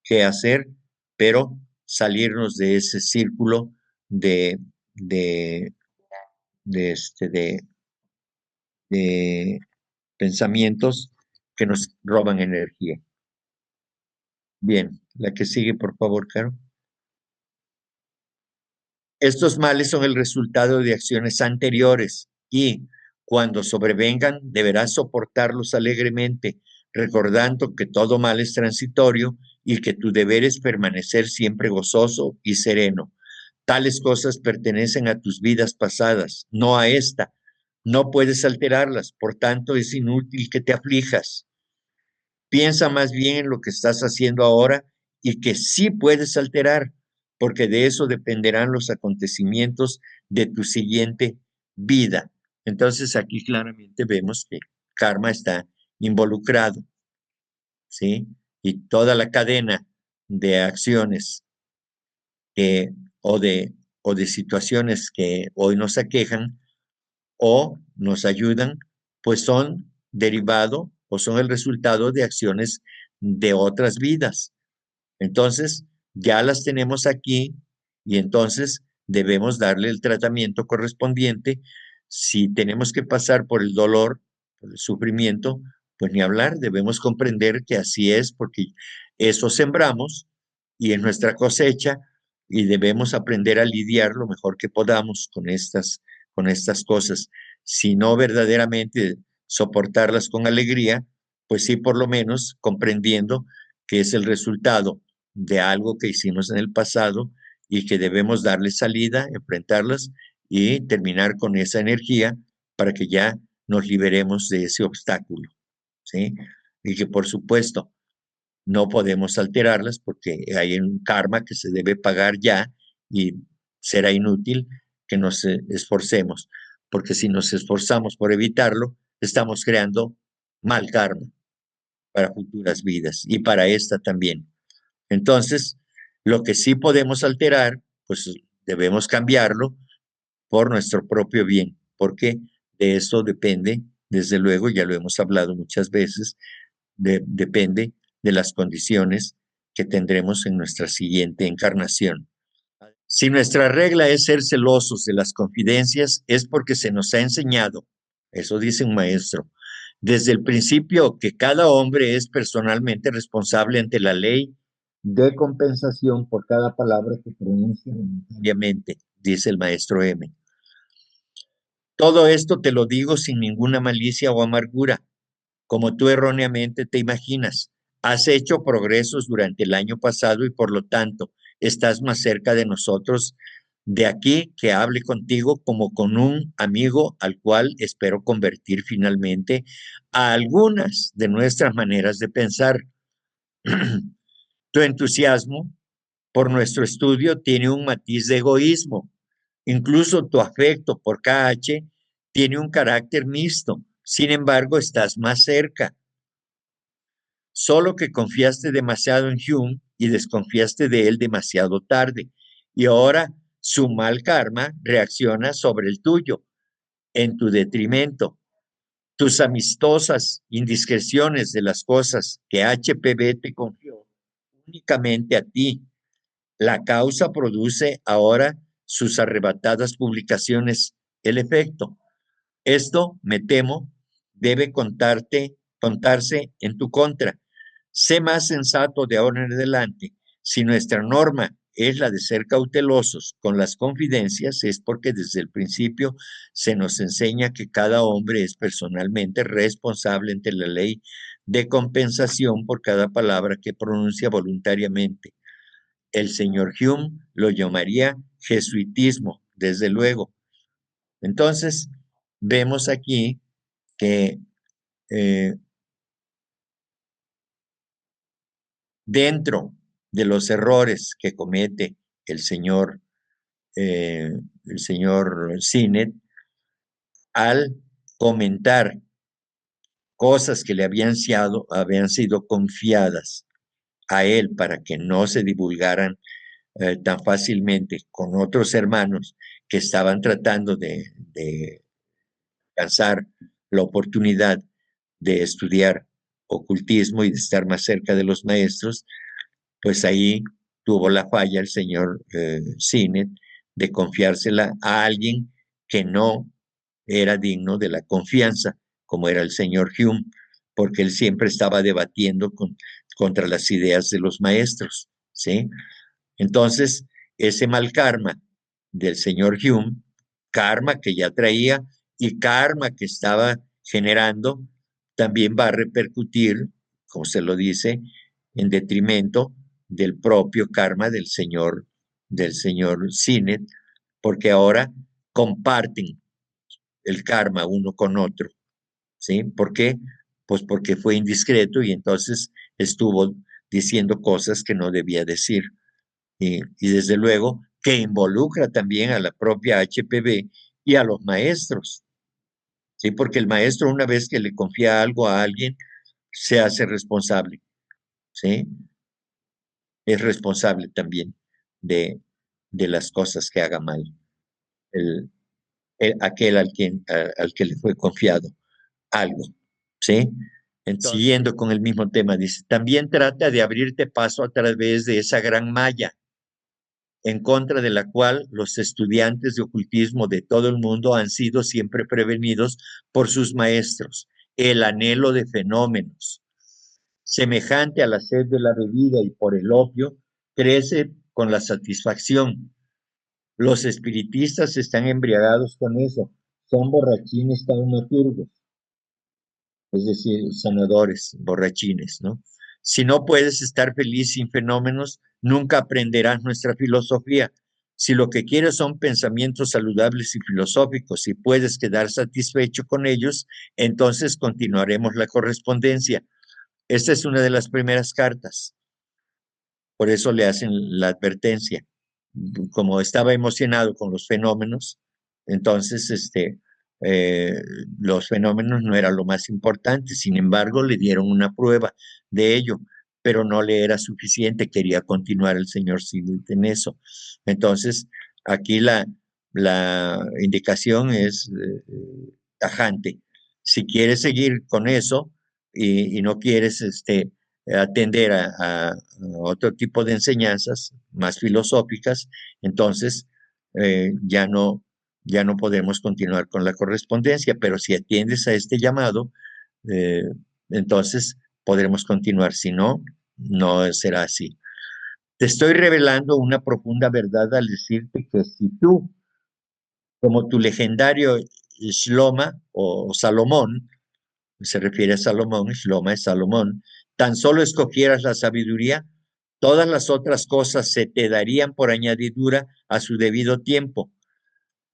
B: qué hacer, pero salirnos de ese círculo de, de, de de pensamientos que nos roban energía. Bien, la que sigue, por favor, Caro. Estos males son el resultado de acciones anteriores y, cuando sobrevengan, deberás soportarlos alegremente, recordando que todo mal es transitorio y que tu deber es permanecer siempre gozoso y sereno. Tales cosas pertenecen a tus vidas pasadas, no a esta. No puedes alterarlas, por tanto es inútil que te aflijas. Piensa más bien en lo que estás haciendo ahora y que sí puedes alterar, porque de eso dependerán los acontecimientos de tu siguiente vida. Entonces aquí claramente vemos que karma está involucrado, ¿sí? Y toda la cadena de acciones que, o, de, o de situaciones que hoy nos aquejan o nos ayudan, pues son derivado o son el resultado de acciones de otras vidas. Entonces, ya las tenemos aquí, y entonces debemos darle el tratamiento correspondiente. Si tenemos que pasar por el dolor, por el sufrimiento, pues ni hablar, debemos comprender que así es, porque eso sembramos y es nuestra cosecha y debemos aprender a lidiar lo mejor que podamos con estas cosas. Si no verdaderamente soportarlas con alegría, pues sí por lo menos comprendiendo que es el resultado de algo que hicimos en el pasado y que debemos darle salida, enfrentarlas y terminar con esa energía para que ya nos liberemos de ese obstáculo, ¿sí? Y que por supuesto no podemos alterarlas porque hay un karma que se debe pagar ya y será inútil que nos esforcemos, porque si nos esforzamos por evitarlo, estamos creando mal karma para futuras vidas y para esta también. Entonces, lo que sí podemos alterar, pues debemos cambiarlo por nuestro propio bien, porque de eso depende, desde luego, ya lo hemos hablado muchas veces, depende de las condiciones que tendremos en nuestra siguiente encarnación. Si nuestra regla es ser celosos de las confidencias, es porque se nos ha enseñado, eso dice un maestro, desde el principio que cada hombre es personalmente responsable ante la ley de compensación por cada palabra que pronuncia voluntariamente, dice el maestro M. Todo esto te lo digo sin ninguna malicia o amargura, como tú erróneamente te imaginas. Has hecho progresos durante el año pasado y por lo tanto estás más cerca de nosotros. De aquí que hable contigo como con un amigo al cual espero convertir finalmente a algunas de nuestras maneras de pensar. Tu entusiasmo por nuestro estudio tiene un matiz de egoísmo. Incluso tu afecto por KH tiene un carácter mixto. Sin embargo, estás más cerca. Solo que confiaste demasiado en Hume y desconfiaste de él demasiado tarde. Y ahora su mal karma reacciona sobre el tuyo, en tu detrimento. Tus amistosas indiscreciones de las cosas que HPV te confió únicamente a ti. La causa produce ahora sus arrebatadas publicaciones. El efecto. Esto, me temo, debe contarse en tu contra. Sé más sensato de ahora en adelante. Si nuestra norma es la de ser cautelosos con las confidencias, es porque desde el principio se nos enseña que cada hombre es personalmente responsable ante la ley de compensación por cada palabra que pronuncia voluntariamente. El señor Hume lo llamaría jesuitismo, desde luego. Entonces, vemos aquí que eh, dentro de los errores que comete el señor, eh, el señor Sinet, al comentar cosas que le habían sido confiadas a él para que no se divulgaran tan fácilmente con otros hermanos que estaban tratando de alcanzar la oportunidad de estudiar ocultismo y de estar más cerca de los maestros, pues ahí tuvo la falla el señor Sinet de confiársela a alguien que no era digno de la confianza, como era el señor Hume, porque él siempre estaba debatiendo contra las ideas de los maestros, ¿sí? Entonces, ese mal karma del señor Hume, karma que ya traía y karma que estaba generando, también va a repercutir, como se lo dice, en detrimento del propio karma del señor Sinet, porque ahora comparten el karma uno con otro, ¿sí? ¿Por qué? Pues porque fue indiscreto y entonces estuvo diciendo cosas que no debía decir y desde luego que involucra también a la propia HPV y a los maestros, ¿sí? Porque el maestro una vez que le confía algo a alguien, se hace responsable, ¿sí? Es responsable también de, de las cosas que haga mal, el, aquel al que le fue confiado algo, ¿sí? Entonces, siguiendo con el mismo tema, dice, también trata de abrirte paso a través de esa gran malla en contra de la cual los estudiantes de ocultismo de todo el mundo han sido siempre prevenidos por sus maestros, el anhelo de fenómenos. Semejante a la sed de la bebida y por el opio, crece con la satisfacción. Los espiritistas están embriagados con eso, son borrachines taumaturgos, es decir, sanadores, borrachines, ¿no? Si no puedes estar feliz sin fenómenos, nunca aprenderás nuestra filosofía. Si lo que quieres son pensamientos saludables y filosóficos y puedes quedar satisfecho con ellos, entonces continuaremos la correspondencia. Esta es una de las primeras cartas. Por eso le hacen la advertencia. Como estaba emocionado con los fenómenos, entonces eh, los fenómenos no era lo más importante. Sin embargo, le dieron una prueba de ello, pero no le era suficiente. Quería continuar el señor Sibbald en eso. Entonces, aquí la indicación es tajante. Si quieres seguir con eso y no quieres atender a otro tipo de enseñanzas más filosóficas, entonces ya no podemos continuar con la correspondencia, pero si atiendes a este llamado, eh, entonces podremos continuar, si no, no será así. Te estoy revelando una profunda verdad al decirte que si tú, como tu legendario Shloma o Salomón, se refiere a Salomón, Shloma es Salomón, tan solo escogieras la sabiduría, todas las otras cosas se te darían por añadidura a su debido tiempo.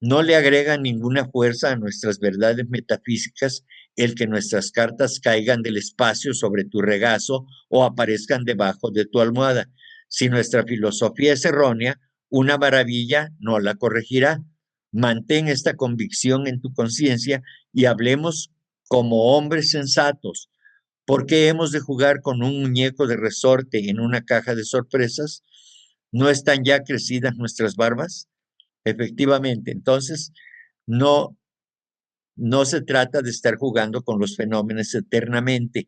B: No le agrega ninguna fuerza a nuestras verdades metafísicas el que nuestras cartas caigan del espacio sobre tu regazo o aparezcan debajo de tu almohada. Si nuestra filosofía es errónea, una maravilla no la corregirá. Mantén esta convicción en tu conciencia y hablemos como hombres sensatos. ¿Por qué hemos de jugar con un muñeco de resorte en una caja de sorpresas? ¿No están ya crecidas nuestras barbas? Efectivamente, entonces no, no se trata de estar jugando con los fenómenos eternamente,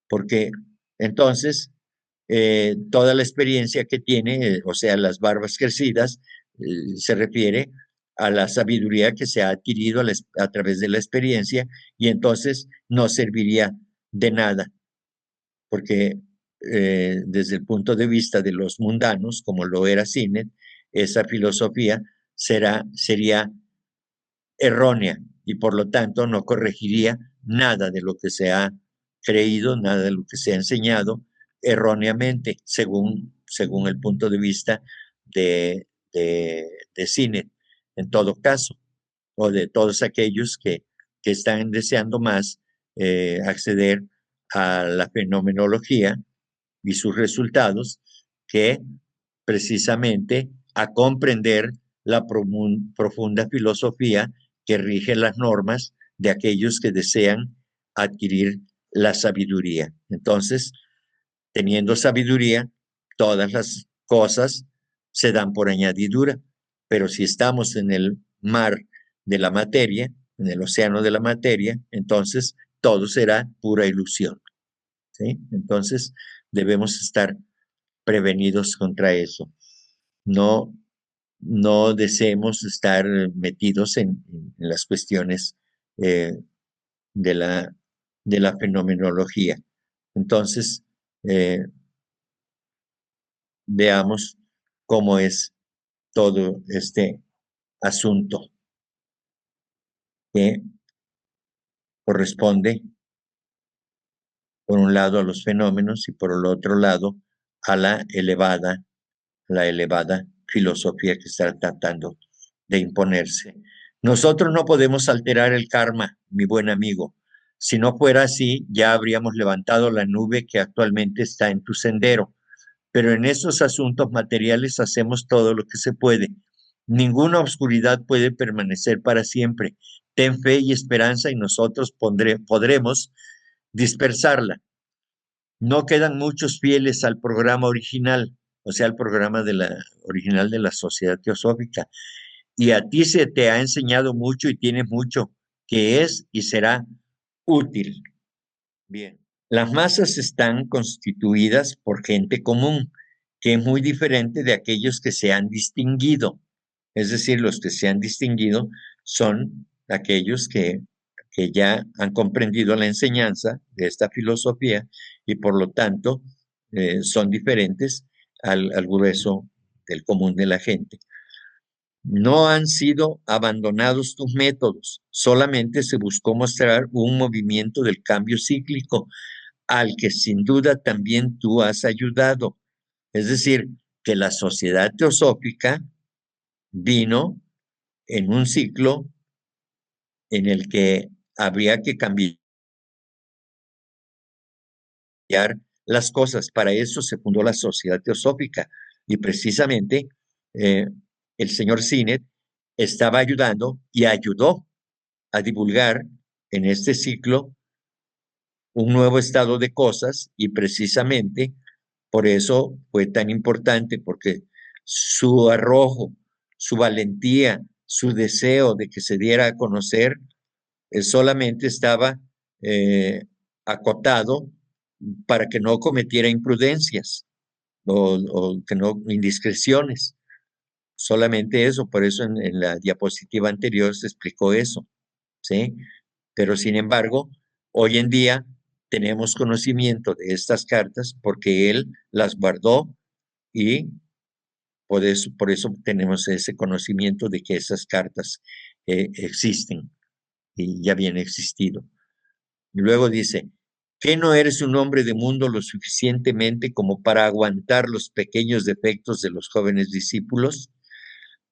B: porque entonces toda la experiencia que tiene, o sea, las barbas crecidas, se refiere a la sabiduría que se ha adquirido a través de la experiencia y entonces no serviría de nada, porque desde el punto de vista de los mundanos, como lo era Sinet, esa filosofía sería errónea y por lo tanto no corregiría nada de lo que se ha creído, nada de lo que se ha enseñado erróneamente, según el punto de vista de Sinet, en todo caso, o de todos aquellos que están deseando más acceder a la fenomenología y sus resultados que precisamente a comprender la profunda filosofía que rige las normas de aquellos que desean adquirir la sabiduría. Entonces, teniendo sabiduría, todas las cosas se dan por añadidura, pero si estamos en el mar de la materia, en el océano de la materia, entonces todo será pura ilusión. ¿Sí? Entonces, debemos estar prevenidos contra eso. No, no deseemos estar metidos en las cuestiones eh, de, de la fenomenología. Entonces, eh, veamos cómo es todo este asunto que corresponde, por un lado, a los fenómenos y por el otro lado, a la elevada filosofía que está tratando de imponerse. Nosotros no podemos alterar el karma, mi buen amigo. Si no fuera así, ya habríamos levantado la nube que actualmente está en tu sendero. Pero en esos asuntos materiales hacemos todo lo que se puede. Ninguna oscuridad puede permanecer para siempre. Ten fe y esperanza y nosotros podremos dispersarla. No quedan muchos fieles al programa original, o sea, al programa original de la Sociedad Teosófica. Y a ti se te ha enseñado mucho y tienes mucho que es y será útil. Bien. Las masas están constituidas por gente común que es muy diferente de aquellos que se han distinguido. Es decir, los que se han distinguido son aquellos que ya han comprendido la enseñanza de esta filosofía y por lo tanto son diferentes al grueso del común de la gente. No han sido abandonados tus métodos, solamente se buscó mostrar un movimiento del cambio cíclico al que sin duda también tú has ayudado. Es decir, que la sociedad teosófica vino en un ciclo en el que habría que cambiar las cosas. Para eso se fundó la sociedad teosófica y precisamente eh, el señor Sinet estaba ayudando y ayudó a divulgar en este ciclo un nuevo estado de cosas y precisamente por eso fue tan importante, porque su arrojo, su valentía, su deseo de que se diera a conocer, solamente estaba eh, acotado para que no cometiera imprudencias o que no indiscreciones. Solamente eso, por eso en la diapositiva anterior se explicó eso, ¿sí? Pero sin embargo, hoy en día tenemos conocimiento de estas cartas porque él las guardó y por eso tenemos ese conocimiento de que esas cartas existen y ya habían existido. Y luego dice, ¿que no eres un hombre de mundo lo suficientemente como para aguantar los pequeños defectos de los jóvenes discípulos?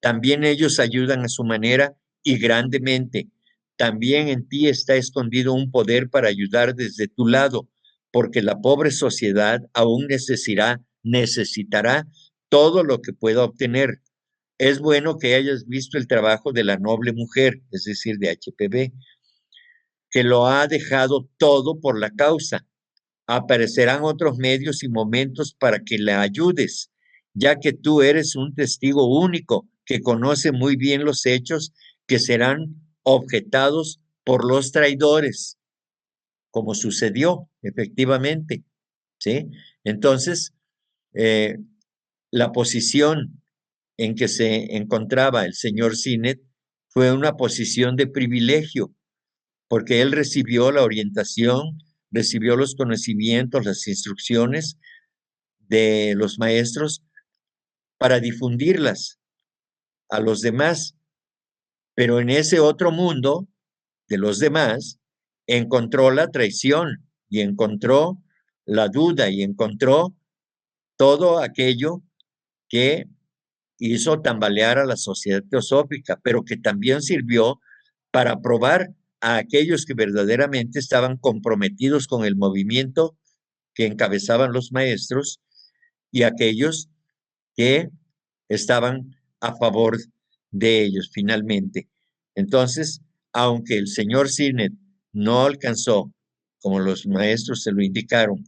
B: También ellos ayudan a su manera y grandemente. También en ti está escondido un poder para ayudar desde tu lado, porque la pobre sociedad aún necesitará todo lo que pueda obtener. Es bueno que hayas visto el trabajo de la noble mujer, es decir, de HPB, que lo ha dejado todo por la causa. Aparecerán otros medios y momentos para que la ayudes, ya que tú eres un testigo único que conoce muy bien los hechos que serán objetados por los traidores, como sucedió efectivamente, ¿sí? Entonces, eh, la posición en que se encontraba el señor Sinet fue una posición de privilegio, porque él recibió la orientación, recibió los conocimientos, las instrucciones de los maestros para difundirlas a los demás. Pero en ese otro mundo de los demás, encontró la traición y encontró la duda y encontró todo aquello que hizo tambalear a la sociedad teosófica, pero que también sirvió para probar a aquellos que verdaderamente estaban comprometidos con el movimiento que encabezaban los maestros y aquellos que estaban a favor de ellos finalmente. Entonces, aunque el señor Sinet no alcanzó, como los maestros se lo indicaron,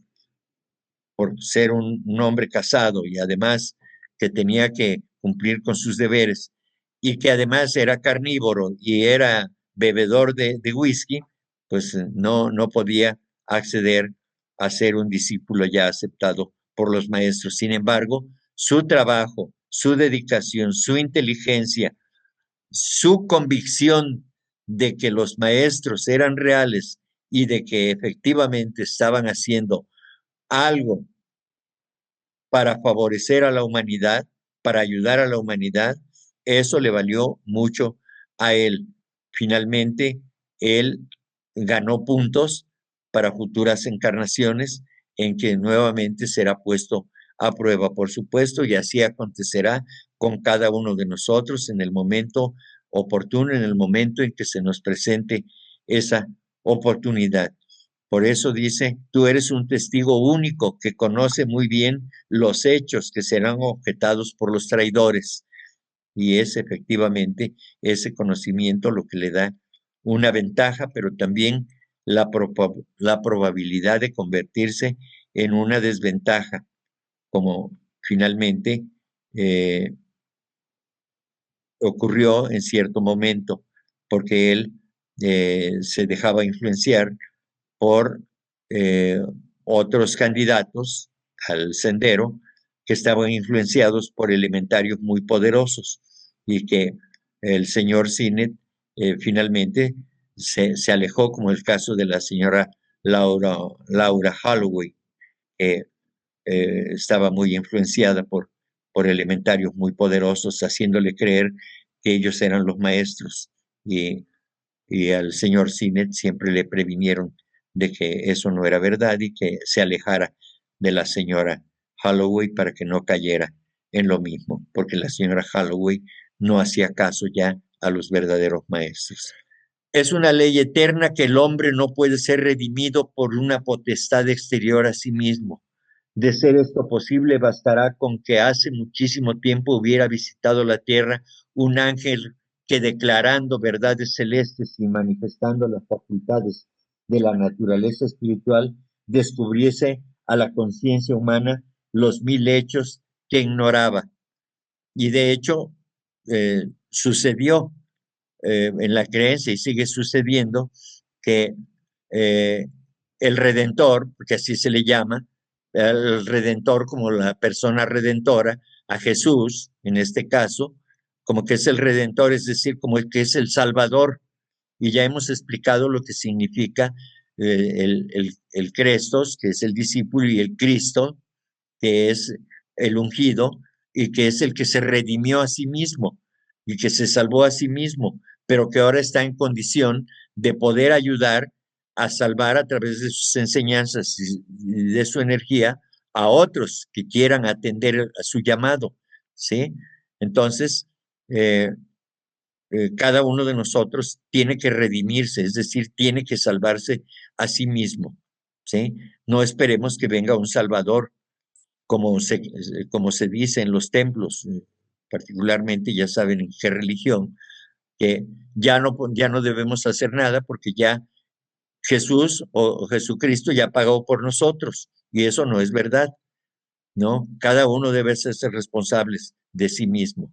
B: por ser un hombre casado y además que tenía que cumplir con sus deberes y que además era carnívoro y era bebedor de whisky, pues no podía acceder a ser un discípulo ya aceptado por los maestros. Sin embargo, su trabajo, su dedicación, su inteligencia, su convicción de que los maestros eran reales y de que efectivamente estaban haciendo algo para favorecer a la humanidad, para ayudar a la humanidad, eso le valió mucho a él. Finalmente, él ganó puntos para futuras encarnaciones en que nuevamente será puesto a prueba, por supuesto, y así acontecerá con cada uno de nosotros en el momento oportuno, en el momento en que se nos presente esa oportunidad. Por eso dice, tú eres un testigo único que conoce muy bien los hechos que serán objetados por los traidores. Y es efectivamente ese conocimiento lo que le da una ventaja, pero también la probabilidad de convertirse en una desventaja, como finalmente eh, ocurrió en cierto momento, porque él se dejaba influenciar por eh, otros candidatos al sendero que estaban influenciados por elementarios muy poderosos y que el señor Sinet finalmente se alejó, como el caso de la señora Laura Holloway, que estaba muy influenciada por elementarios muy poderosos, haciéndole creer que ellos eran los maestros. Y al señor Sinet siempre le previnieron de que eso no era verdad y que se alejara de la señora Holloway para que no cayera en lo mismo, porque la señora Holloway no hacía caso ya a los verdaderos maestros. Es una ley eterna que el hombre no puede ser redimido por una potestad exterior a sí mismo. De ser esto posible, bastará con que hace muchísimo tiempo hubiera visitado la tierra un ángel que, declarando verdades celestes y manifestando las facultades de la naturaleza espiritual, descubriese a la conciencia humana los 1000 hechos que ignoraba. Y de hecho, sucedió en la creencia, y sigue sucediendo, que eh, el Redentor, porque así se le llama, el Redentor como la persona redentora, a Jesús, en este caso, como que es el Redentor, es decir, como el que es el Salvador. Y ya hemos explicado lo que significa el Crestos, que es el discípulo, y el Cristo, que es el ungido, y que es el que se redimió a sí mismo y que se salvó a sí mismo, pero que ahora está en condición de poder ayudar a salvar a través de sus enseñanzas y de su energía a otros que quieran atender a su llamado, ¿sí? Entonces, eh, cada uno de nosotros tiene que redimirse, es decir, tiene que salvarse a sí mismo, ¿sí? No esperemos que venga un Salvador, como se dice en los templos, particularmente, ya saben en qué religión, que ya no debemos hacer nada porque ya Jesús o Jesucristo ya pagó por nosotros, y eso no es verdad, ¿no? Cada uno debe ser responsables de sí mismo.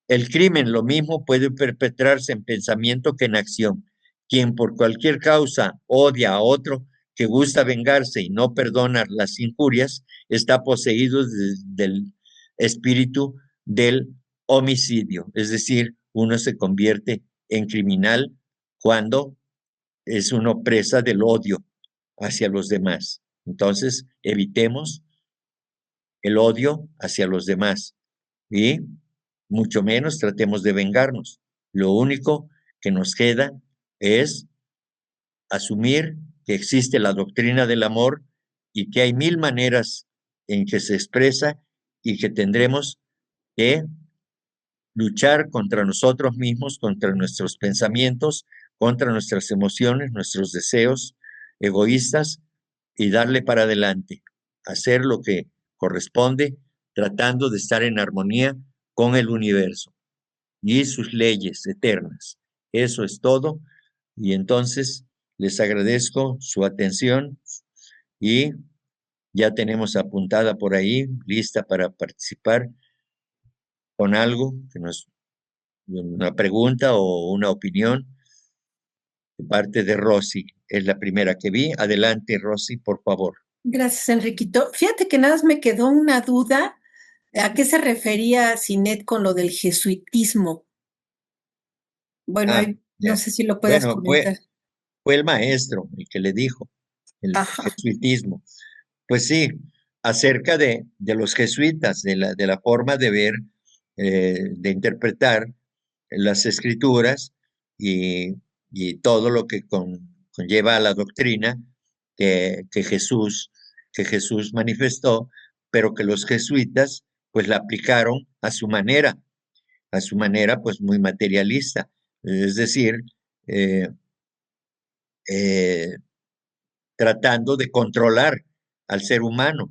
B: El crimen, lo mismo, puede perpetrarse en pensamiento que en acción. Quien por cualquier causa odia a otro, que gusta vengarse y no perdona las injurias, está poseído del espíritu del homicidio. Es decir, uno se convierte en criminal cuando es uno presa del odio hacia los demás. Entonces, evitemos el odio hacia los demás y mucho menos tratemos de vengarnos. Lo único que nos queda es asumir que existe la doctrina del amor y que hay 1000 maneras en que se expresa, y que tendremos que luchar contra nosotros mismos, contra nuestros pensamientos, contra nuestras emociones, nuestros deseos egoístas, y darle para adelante, hacer lo que corresponde, tratando de estar en armonía con el universo y sus leyes eternas. Eso es todo. Y entonces les agradezco su atención, y ya tenemos apuntada por ahí, lista para participar con algo, que nos, una pregunta o una opinión de parte de Rosy. Es la primera que vi. Adelante, Rosy, por favor.
C: Gracias, Enriquito. Fíjate que nada más me quedó una duda. ¿A qué se refería Sinet con lo del jesuitismo? Bueno,
B: Ah,
C: no
B: ya.
C: sé si lo puedas
B: Bueno,
C: comentar.
B: fue el maestro el que le dijo, el
C: Ajá.
B: jesuitismo. Pues sí, acerca de los jesuitas, de la forma de ver, de interpretar las escrituras, y, y todo lo que conlleva a la doctrina que que Jesús manifestó, pero que los jesuitas pues la aplicaron a su manera pues muy materialista, es decir, eh, eh, tratando de controlar al ser humano,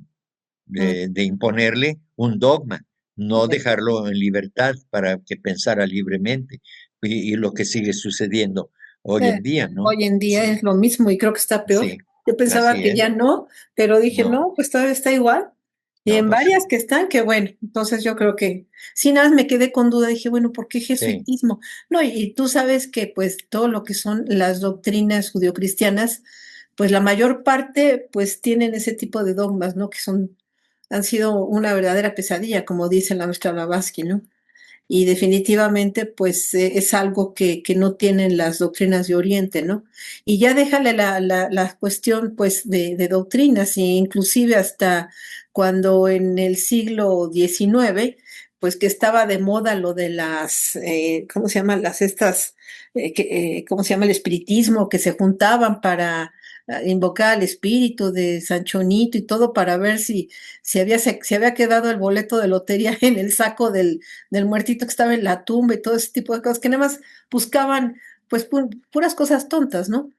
C: Mm,
B: de imponerle un dogma, no
C: ya.
B: dejarlo en libertad para que pensara libremente, y lo que sigue sucediendo hoy en día, ¿no?
C: Hoy en día
B: Sí,
C: es lo mismo y creo que está peor.
B: sí,
C: Yo pensaba
B: así
C: que
B: es.
C: ya no, pero dije,
B: No,
C: no, pues todavía está igual. Y
B: no,
C: en
B: pues
C: varias que están, que bueno, entonces yo creo que, sí, nada más me quedé con duda, dije, bueno, ¿por qué
B: sí,
C: jesuitismo? No, y tú sabes que pues todo lo que son las doctrinas judio-cristianas, pues la mayor parte pues tienen ese tipo de dogmas, ¿no? Que son han sido una verdadera pesadilla, como dice la maestra Blavatsky, ¿no? Y definitivamente, pues es algo que no tienen las doctrinas de Oriente, ¿no? Y ya déjale la cuestión, pues, de doctrinas, e inclusive hasta cuando en el siglo XIX, pues que estaba de moda lo de las, ¿cómo se llaman? Las estas, ¿cómo se llama? El espiritismo, que se juntaban para invocar al espíritu de Sanchonito y todo para ver si había quedado el boleto de lotería en el saco del muertito que estaba en la tumba y todo ese tipo de cosas, que nada más buscaban pues puras cosas tontas, ¿no?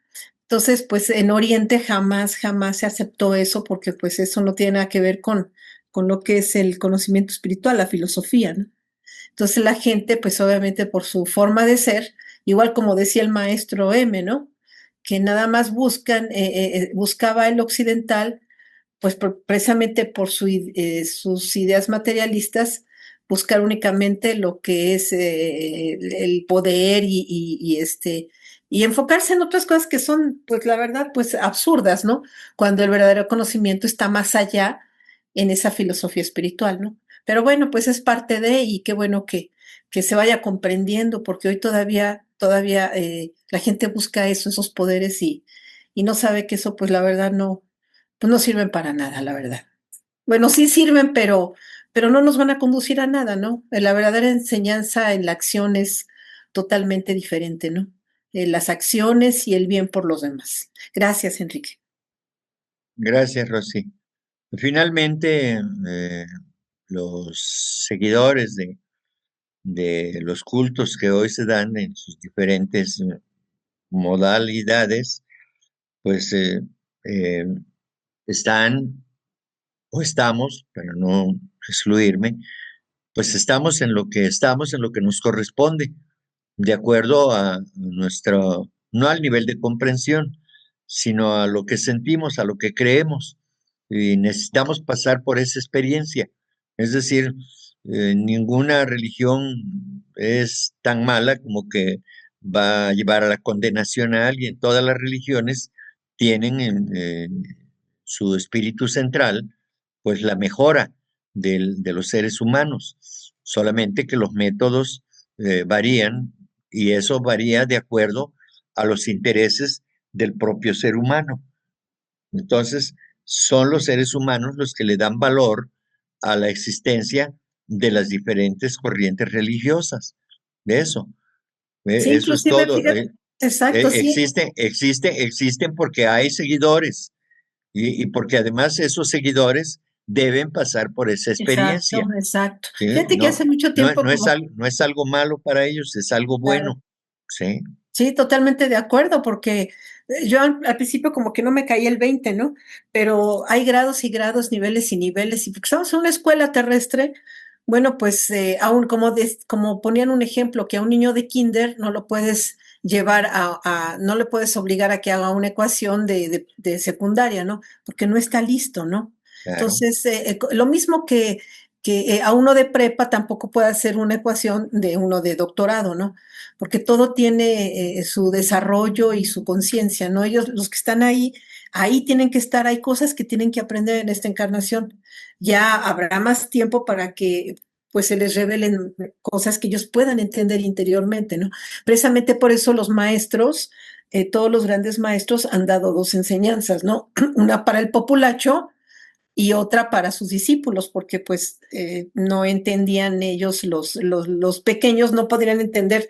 C: Entonces, pues en Oriente jamás se aceptó eso porque pues eso no tiene nada que ver con lo que es el conocimiento espiritual, la filosofía, ¿no? Entonces la gente, pues obviamente por su forma de ser, igual como decía el maestro M, ¿no? Que nada más buscaba el occidental pues precisamente por sus ideas materialistas, buscar únicamente lo que es el poder y enfocarse en otras cosas que son, pues la verdad, pues absurdas, ¿no? Cuando el verdadero conocimiento está más allá en esa filosofía espiritual, ¿no? Pero bueno, pues es parte de, y qué bueno que se vaya comprendiendo, porque hoy todavía la gente busca eso, esos poderes y no sabe que eso, pues la verdad no, pues no sirven para nada, la verdad. Bueno, sí sirven, pero no nos van a conducir a nada, ¿no? La verdadera enseñanza en la acción es totalmente diferente, ¿no? Las acciones y el bien por los demás. Gracias, Enrique.
B: Gracias, Rosy. Finalmente, los seguidores de los cultos que hoy se dan en sus diferentes modalidades, pues eh, están o estamos, para no excluirme, pues estamos en lo que estamos, en lo que nos corresponde, de acuerdo a nuestro, no al nivel de comprensión, sino a lo que sentimos, a lo que creemos. Y necesitamos pasar por esa experiencia. Es decir, ninguna religión es tan mala como que va a llevar a la condenación a alguien. Todas las religiones tienen en su espíritu central, pues la mejora de los seres humanos, solamente que los métodos varían y eso varía de acuerdo a los intereses del propio ser humano. Entonces, son los seres humanos los que le dan valor a la existencia de las diferentes corrientes religiosas. De eso,
C: Sí,
B: eso es
C: inclusive,
B: todo.
C: fíjate, exacto, sí,
B: Existen porque hay seguidores y porque además esos seguidores deben pasar por esa
C: exacto,
B: experiencia.
C: exacto.
B: ¿Sí?
C: Fíjate que hace mucho tiempo como
B: No es algo malo para ellos, es algo
C: claro.
B: bueno. ¿Sí?
C: Sí, totalmente de acuerdo, porque yo al principio como que no me caía el 20, ¿no? Pero hay grados y grados, niveles y niveles, y porque estamos en una escuela terrestre, bueno, pues aún como ponían un ejemplo, que a un niño de kinder no lo puedes llevar no le puedes obligar a que haga una ecuación de secundaria, ¿no? Porque no está listo, ¿no?
B: Claro.
C: Entonces, lo mismo que a uno de prepa tampoco puede hacer una ecuación de uno de doctorado, ¿no? Porque todo tiene su desarrollo y su conciencia, ¿no? Ellos, los que están ahí tienen que estar, hay cosas que tienen que aprender en esta encarnación. Ya habrá más tiempo para que pues se les revelen cosas que ellos puedan entender interiormente, ¿no? Precisamente por eso los maestros, todos los grandes maestros han dado dos enseñanzas, ¿no? Una para el populacho y otra para sus discípulos, porque pues no entendían ellos, los pequeños no podrían entender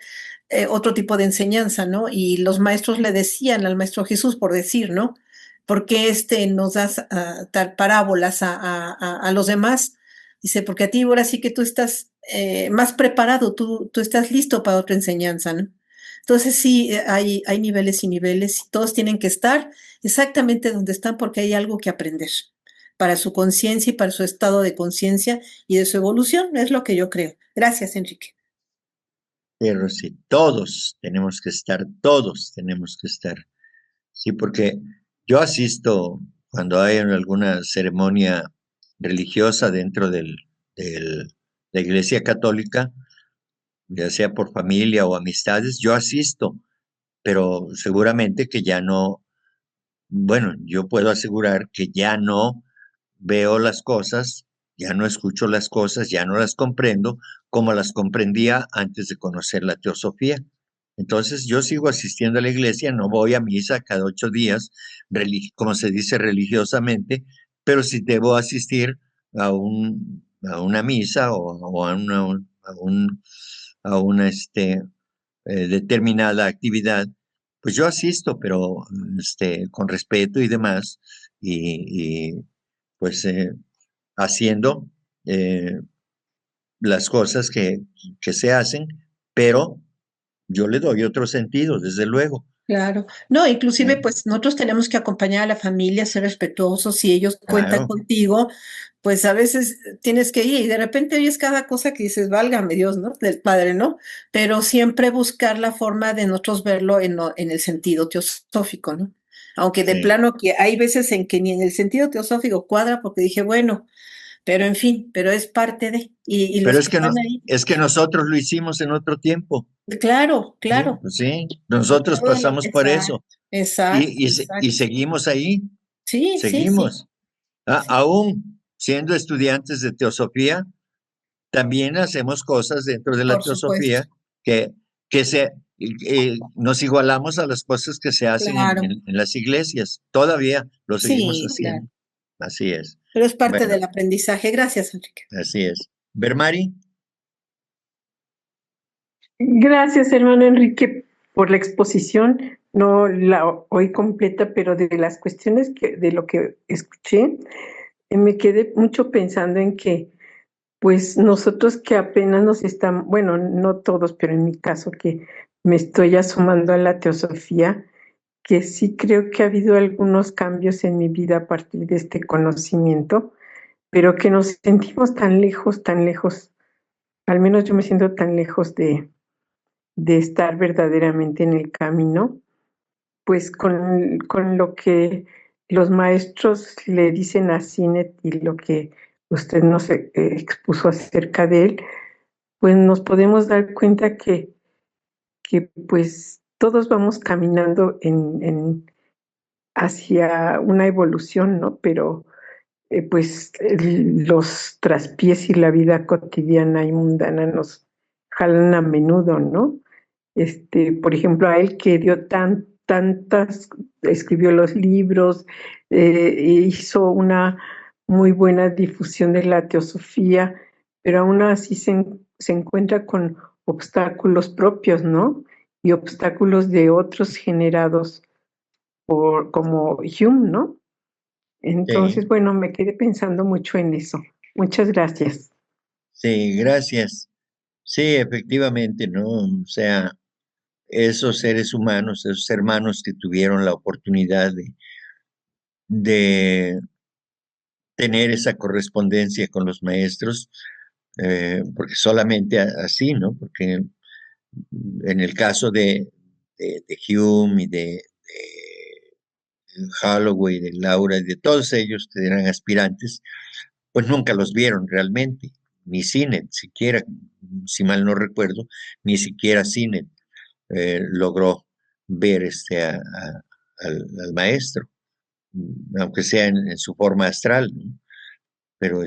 C: otro tipo de enseñanza, ¿no? Y los maestros le decían al maestro Jesús, por decir, ¿no? ¿Por qué nos das tal parábolas a los demás? Dice, porque a ti ahora sí que tú estás más preparado, tú estás listo para otra enseñanza, ¿no? Entonces sí, hay niveles y niveles y todos tienen que estar exactamente donde están porque hay algo que aprender para su conciencia y para su estado de conciencia y de su evolución, es lo que yo creo. Gracias, Enrique.
B: Pero sí, todos tenemos que estar. Sí, porque yo asisto cuando hay alguna ceremonia religiosa dentro de la Iglesia Católica, ya sea por familia o amistades, yo asisto, pero seguramente que ya no, bueno, yo puedo asegurar que ya no veo las cosas ya no escucho las cosas, ya no las comprendo como las comprendía antes de conocer la teosofía. Entonces yo sigo asistiendo a la iglesia, no voy a misa cada 8 días, como se dice religiosamente, pero sí debo asistir a una misa o a una determinada actividad, pues yo asisto, pero con respeto y demás, y pues haciendo eh, las cosas que se hacen, pero yo le doy otro sentido, desde luego.
C: Claro. No, inclusive
B: ¿Eh?
C: pues nosotros tenemos que acompañar a la familia, ser respetuosos. Si ellos cuentan
B: Claro,
C: contigo, pues a veces tienes que ir y de repente oyes cada cosa que dices, válgame Dios, ¿no? Del Padre, ¿no? Pero siempre buscar la forma de nosotros verlo en el sentido teosófico, ¿no? Aunque de
B: sí.
C: plano que hay veces en que ni en el sentido teosófico cuadra porque dije, bueno, pero en fin, pero es parte de, y
B: Pero
C: los que están ahí,
B: es que nosotros lo hicimos en otro tiempo.
C: claro,
B: Sí,
C: claro.
B: pues sí,
C: Y
B: nosotros
C: todo lo,
B: pasamos por
C: exacto,
B: eso
C: exacto,
B: y
C: exacto.
B: seguimos ahí,
C: Sí, sí, sí,
B: seguimos. Aún siendo estudiantes de teosofía, también hacemos cosas dentro de la
C: por supuesto.
B: teosofía que, nos igualamos a las cosas que se hacen
C: Claro,
B: en las iglesias. Todavía lo seguimos
C: sí, claro.
B: haciendo. Así es.
C: Pero es parte
B: Bueno,
C: del aprendizaje. Gracias, Enrique.
B: así es. Bermari,
D: Gracias, hermano Enrique, por la exposición. No la oí completa, pero de las cuestiones de lo que escuché, me quedé mucho pensando en que, pues nosotros que apenas nos estamos, bueno, no todos, pero en mi caso que me estoy asomando a la teosofía, que sí creo que ha habido algunos cambios en mi vida a partir de este conocimiento, pero que nos sentimos tan lejos, al menos yo me siento tan lejos de estar verdaderamente en el camino, pues con lo que los maestros le dicen a Sinet y lo que usted nos expuso acerca de él, pues nos podemos dar cuenta que pues todos vamos caminando hacia una evolución, ¿no? Pero pues los traspiés y la vida cotidiana y mundana nos jalan a menudo, ¿no? Por ejemplo, a él que dio tantas, escribió los libros, hizo una muy buena difusión de la teosofía, pero aún así se encuentra con obstáculos propios, ¿no? Y obstáculos de otros generados como Hume, ¿no?
B: sí,
D: Entonces, bueno, me quedé pensando mucho en eso. Muchas gracias.
B: sí, gracias. Sí, efectivamente, ¿no? O sea, esos seres humanos, esos hermanos que tuvieron la oportunidad de tener esa correspondencia con los maestros, porque solamente así, ¿no? Porque en el caso de Hume y de Holloway, de Laura y de todos ellos que eran aspirantes, pues nunca los vieron realmente, ni Sinet siquiera, si mal no recuerdo, ni siquiera Sinet logró ver al maestro, aunque sea en su forma astral, ¿no? Pero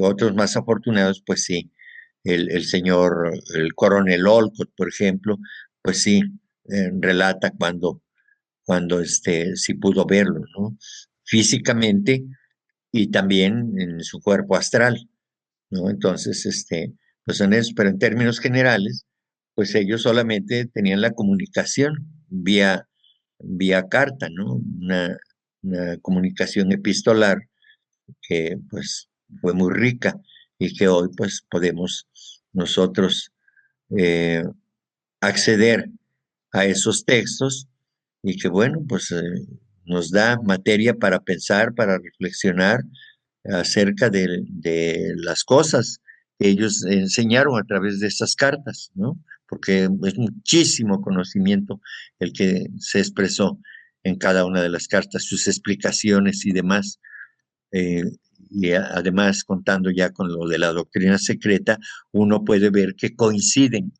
B: otros más afortunados, pues sí, el coronel Olcott, por ejemplo, pues sí, relata cuando sí pudo verlo, ¿no? Físicamente y también en su cuerpo astral, ¿no? Entonces, pues son eso, pero en términos generales, pues ellos solamente tenían la comunicación vía carta, ¿no? Una comunicación epistolar que pues fue muy rica y que hoy pues podemos nosotros eh, acceder a esos textos y que bueno, pues nos da materia para pensar, para reflexionar acerca de las cosas que ellos enseñaron a través de estas cartas, ¿no? Porque es muchísimo conocimiento el que se expresó en cada una de las cartas, sus explicaciones y demás. eh, y además, contando ya con lo de la doctrina secreta, uno puede ver que coinciden.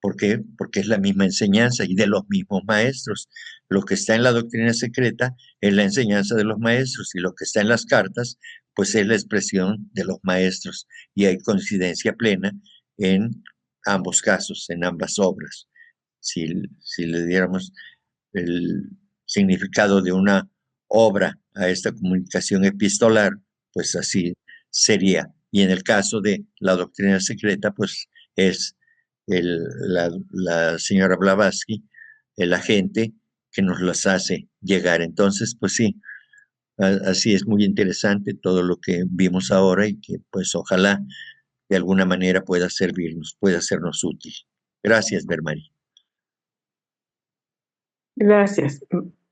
B: ¿Por qué? Porque es la misma enseñanza y de los mismos maestros. Lo que está en la doctrina secreta es la enseñanza de los maestros y lo que está en las cartas, pues es la expresión de los maestros y hay coincidencia plena en ambos casos, en ambas obras. Si le diéramos el significado de una obra a esta comunicación epistolar, pues así sería. Y en el caso de la doctrina secreta, pues es la señora Blavatsky, el agente que nos las hace llegar. Entonces, pues sí, así es muy interesante todo lo que vimos ahora y que pues ojalá de alguna manera pueda servirnos, pueda sernos útil. Gracias, Bermari.
D: Gracias,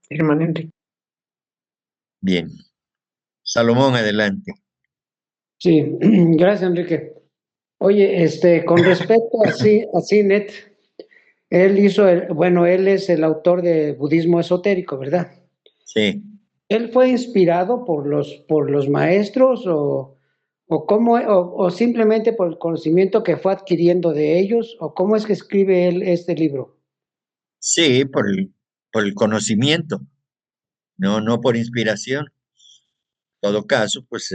D: hermano Enrique.
B: Bien. Salomón, adelante.
E: Sí, gracias, Enrique. Oye, con respecto a Sinet, él es el autor de Budismo Esotérico, ¿verdad?
B: Sí.
E: ¿Él fue inspirado por los maestros o simplemente por el conocimiento que fue adquiriendo de ellos? ¿O cómo es que escribe él este libro?
B: Sí, por el conocimiento, no por inspiración. En todo caso, pues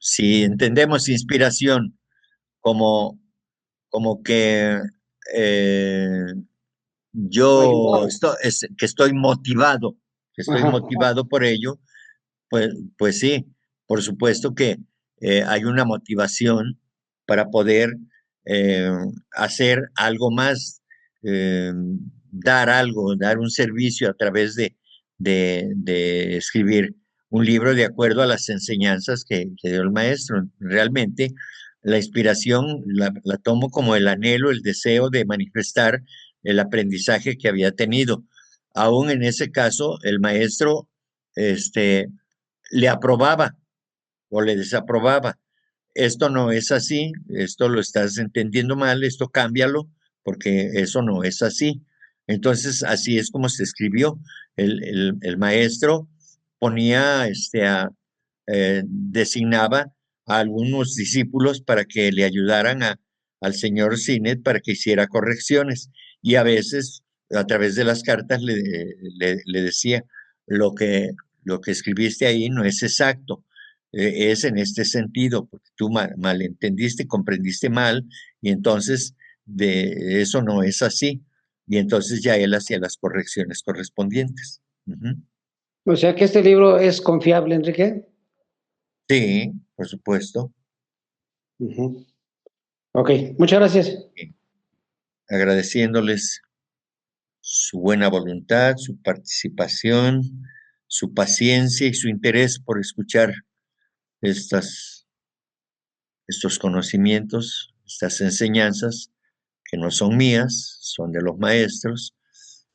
B: si entendemos inspiración como, como que eh,
E: Lo
B: yo
E: ayudaron.
B: que estoy
E: Ajá.
B: motivado por ello, pues sí, por supuesto que hay una motivación para poder eh, hacer algo más, eh, dar un servicio a través de escribir un libro de acuerdo a las enseñanzas que dio el maestro. Realmente la inspiración la tomo como el anhelo, el deseo de manifestar el aprendizaje que había tenido. Aún en ese caso, el maestro, este, le aprobaba o le desaprobaba. Esto no es así, esto lo estás entendiendo mal, esto cámbialo, porque eso no es así. Entonces, así es como se escribió. El maestro ponía, designaba a algunos discípulos para que le ayudaran al señor Sinet para que hiciera correcciones. Y a veces, a través de las cartas, le decía, lo que, lo que escribiste ahí no es exacto, es en este sentido, porque tú malentendiste, comprendiste mal, y entonces de eso no es así. Y entonces ya él hacía las correcciones correspondientes. Ujú.
E: O sea que este libro es confiable, Enrique.
B: Sí, por supuesto.
E: Ujú. Ok, muchas gracias.
B: Agradeciéndoles su buena voluntad, su participación, su paciencia y su interés por escuchar estos conocimientos, estas enseñanzas que no son mías, son de los maestros,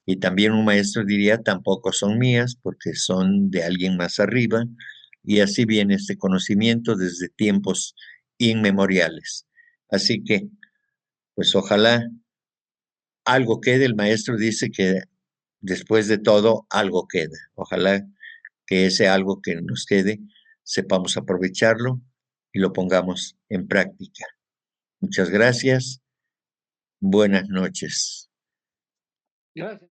B: y también un maestro diría, tampoco son mías, porque son de alguien más arriba, y así viene este conocimiento desde tiempos inmemoriales. Así que, pues ojalá algo quede, el maestro dice que después de todo algo queda. Ojalá que ese algo que nos quede sepamos aprovecharlo y lo pongamos en práctica. Muchas gracias. Buenas noches.
E: Gracias.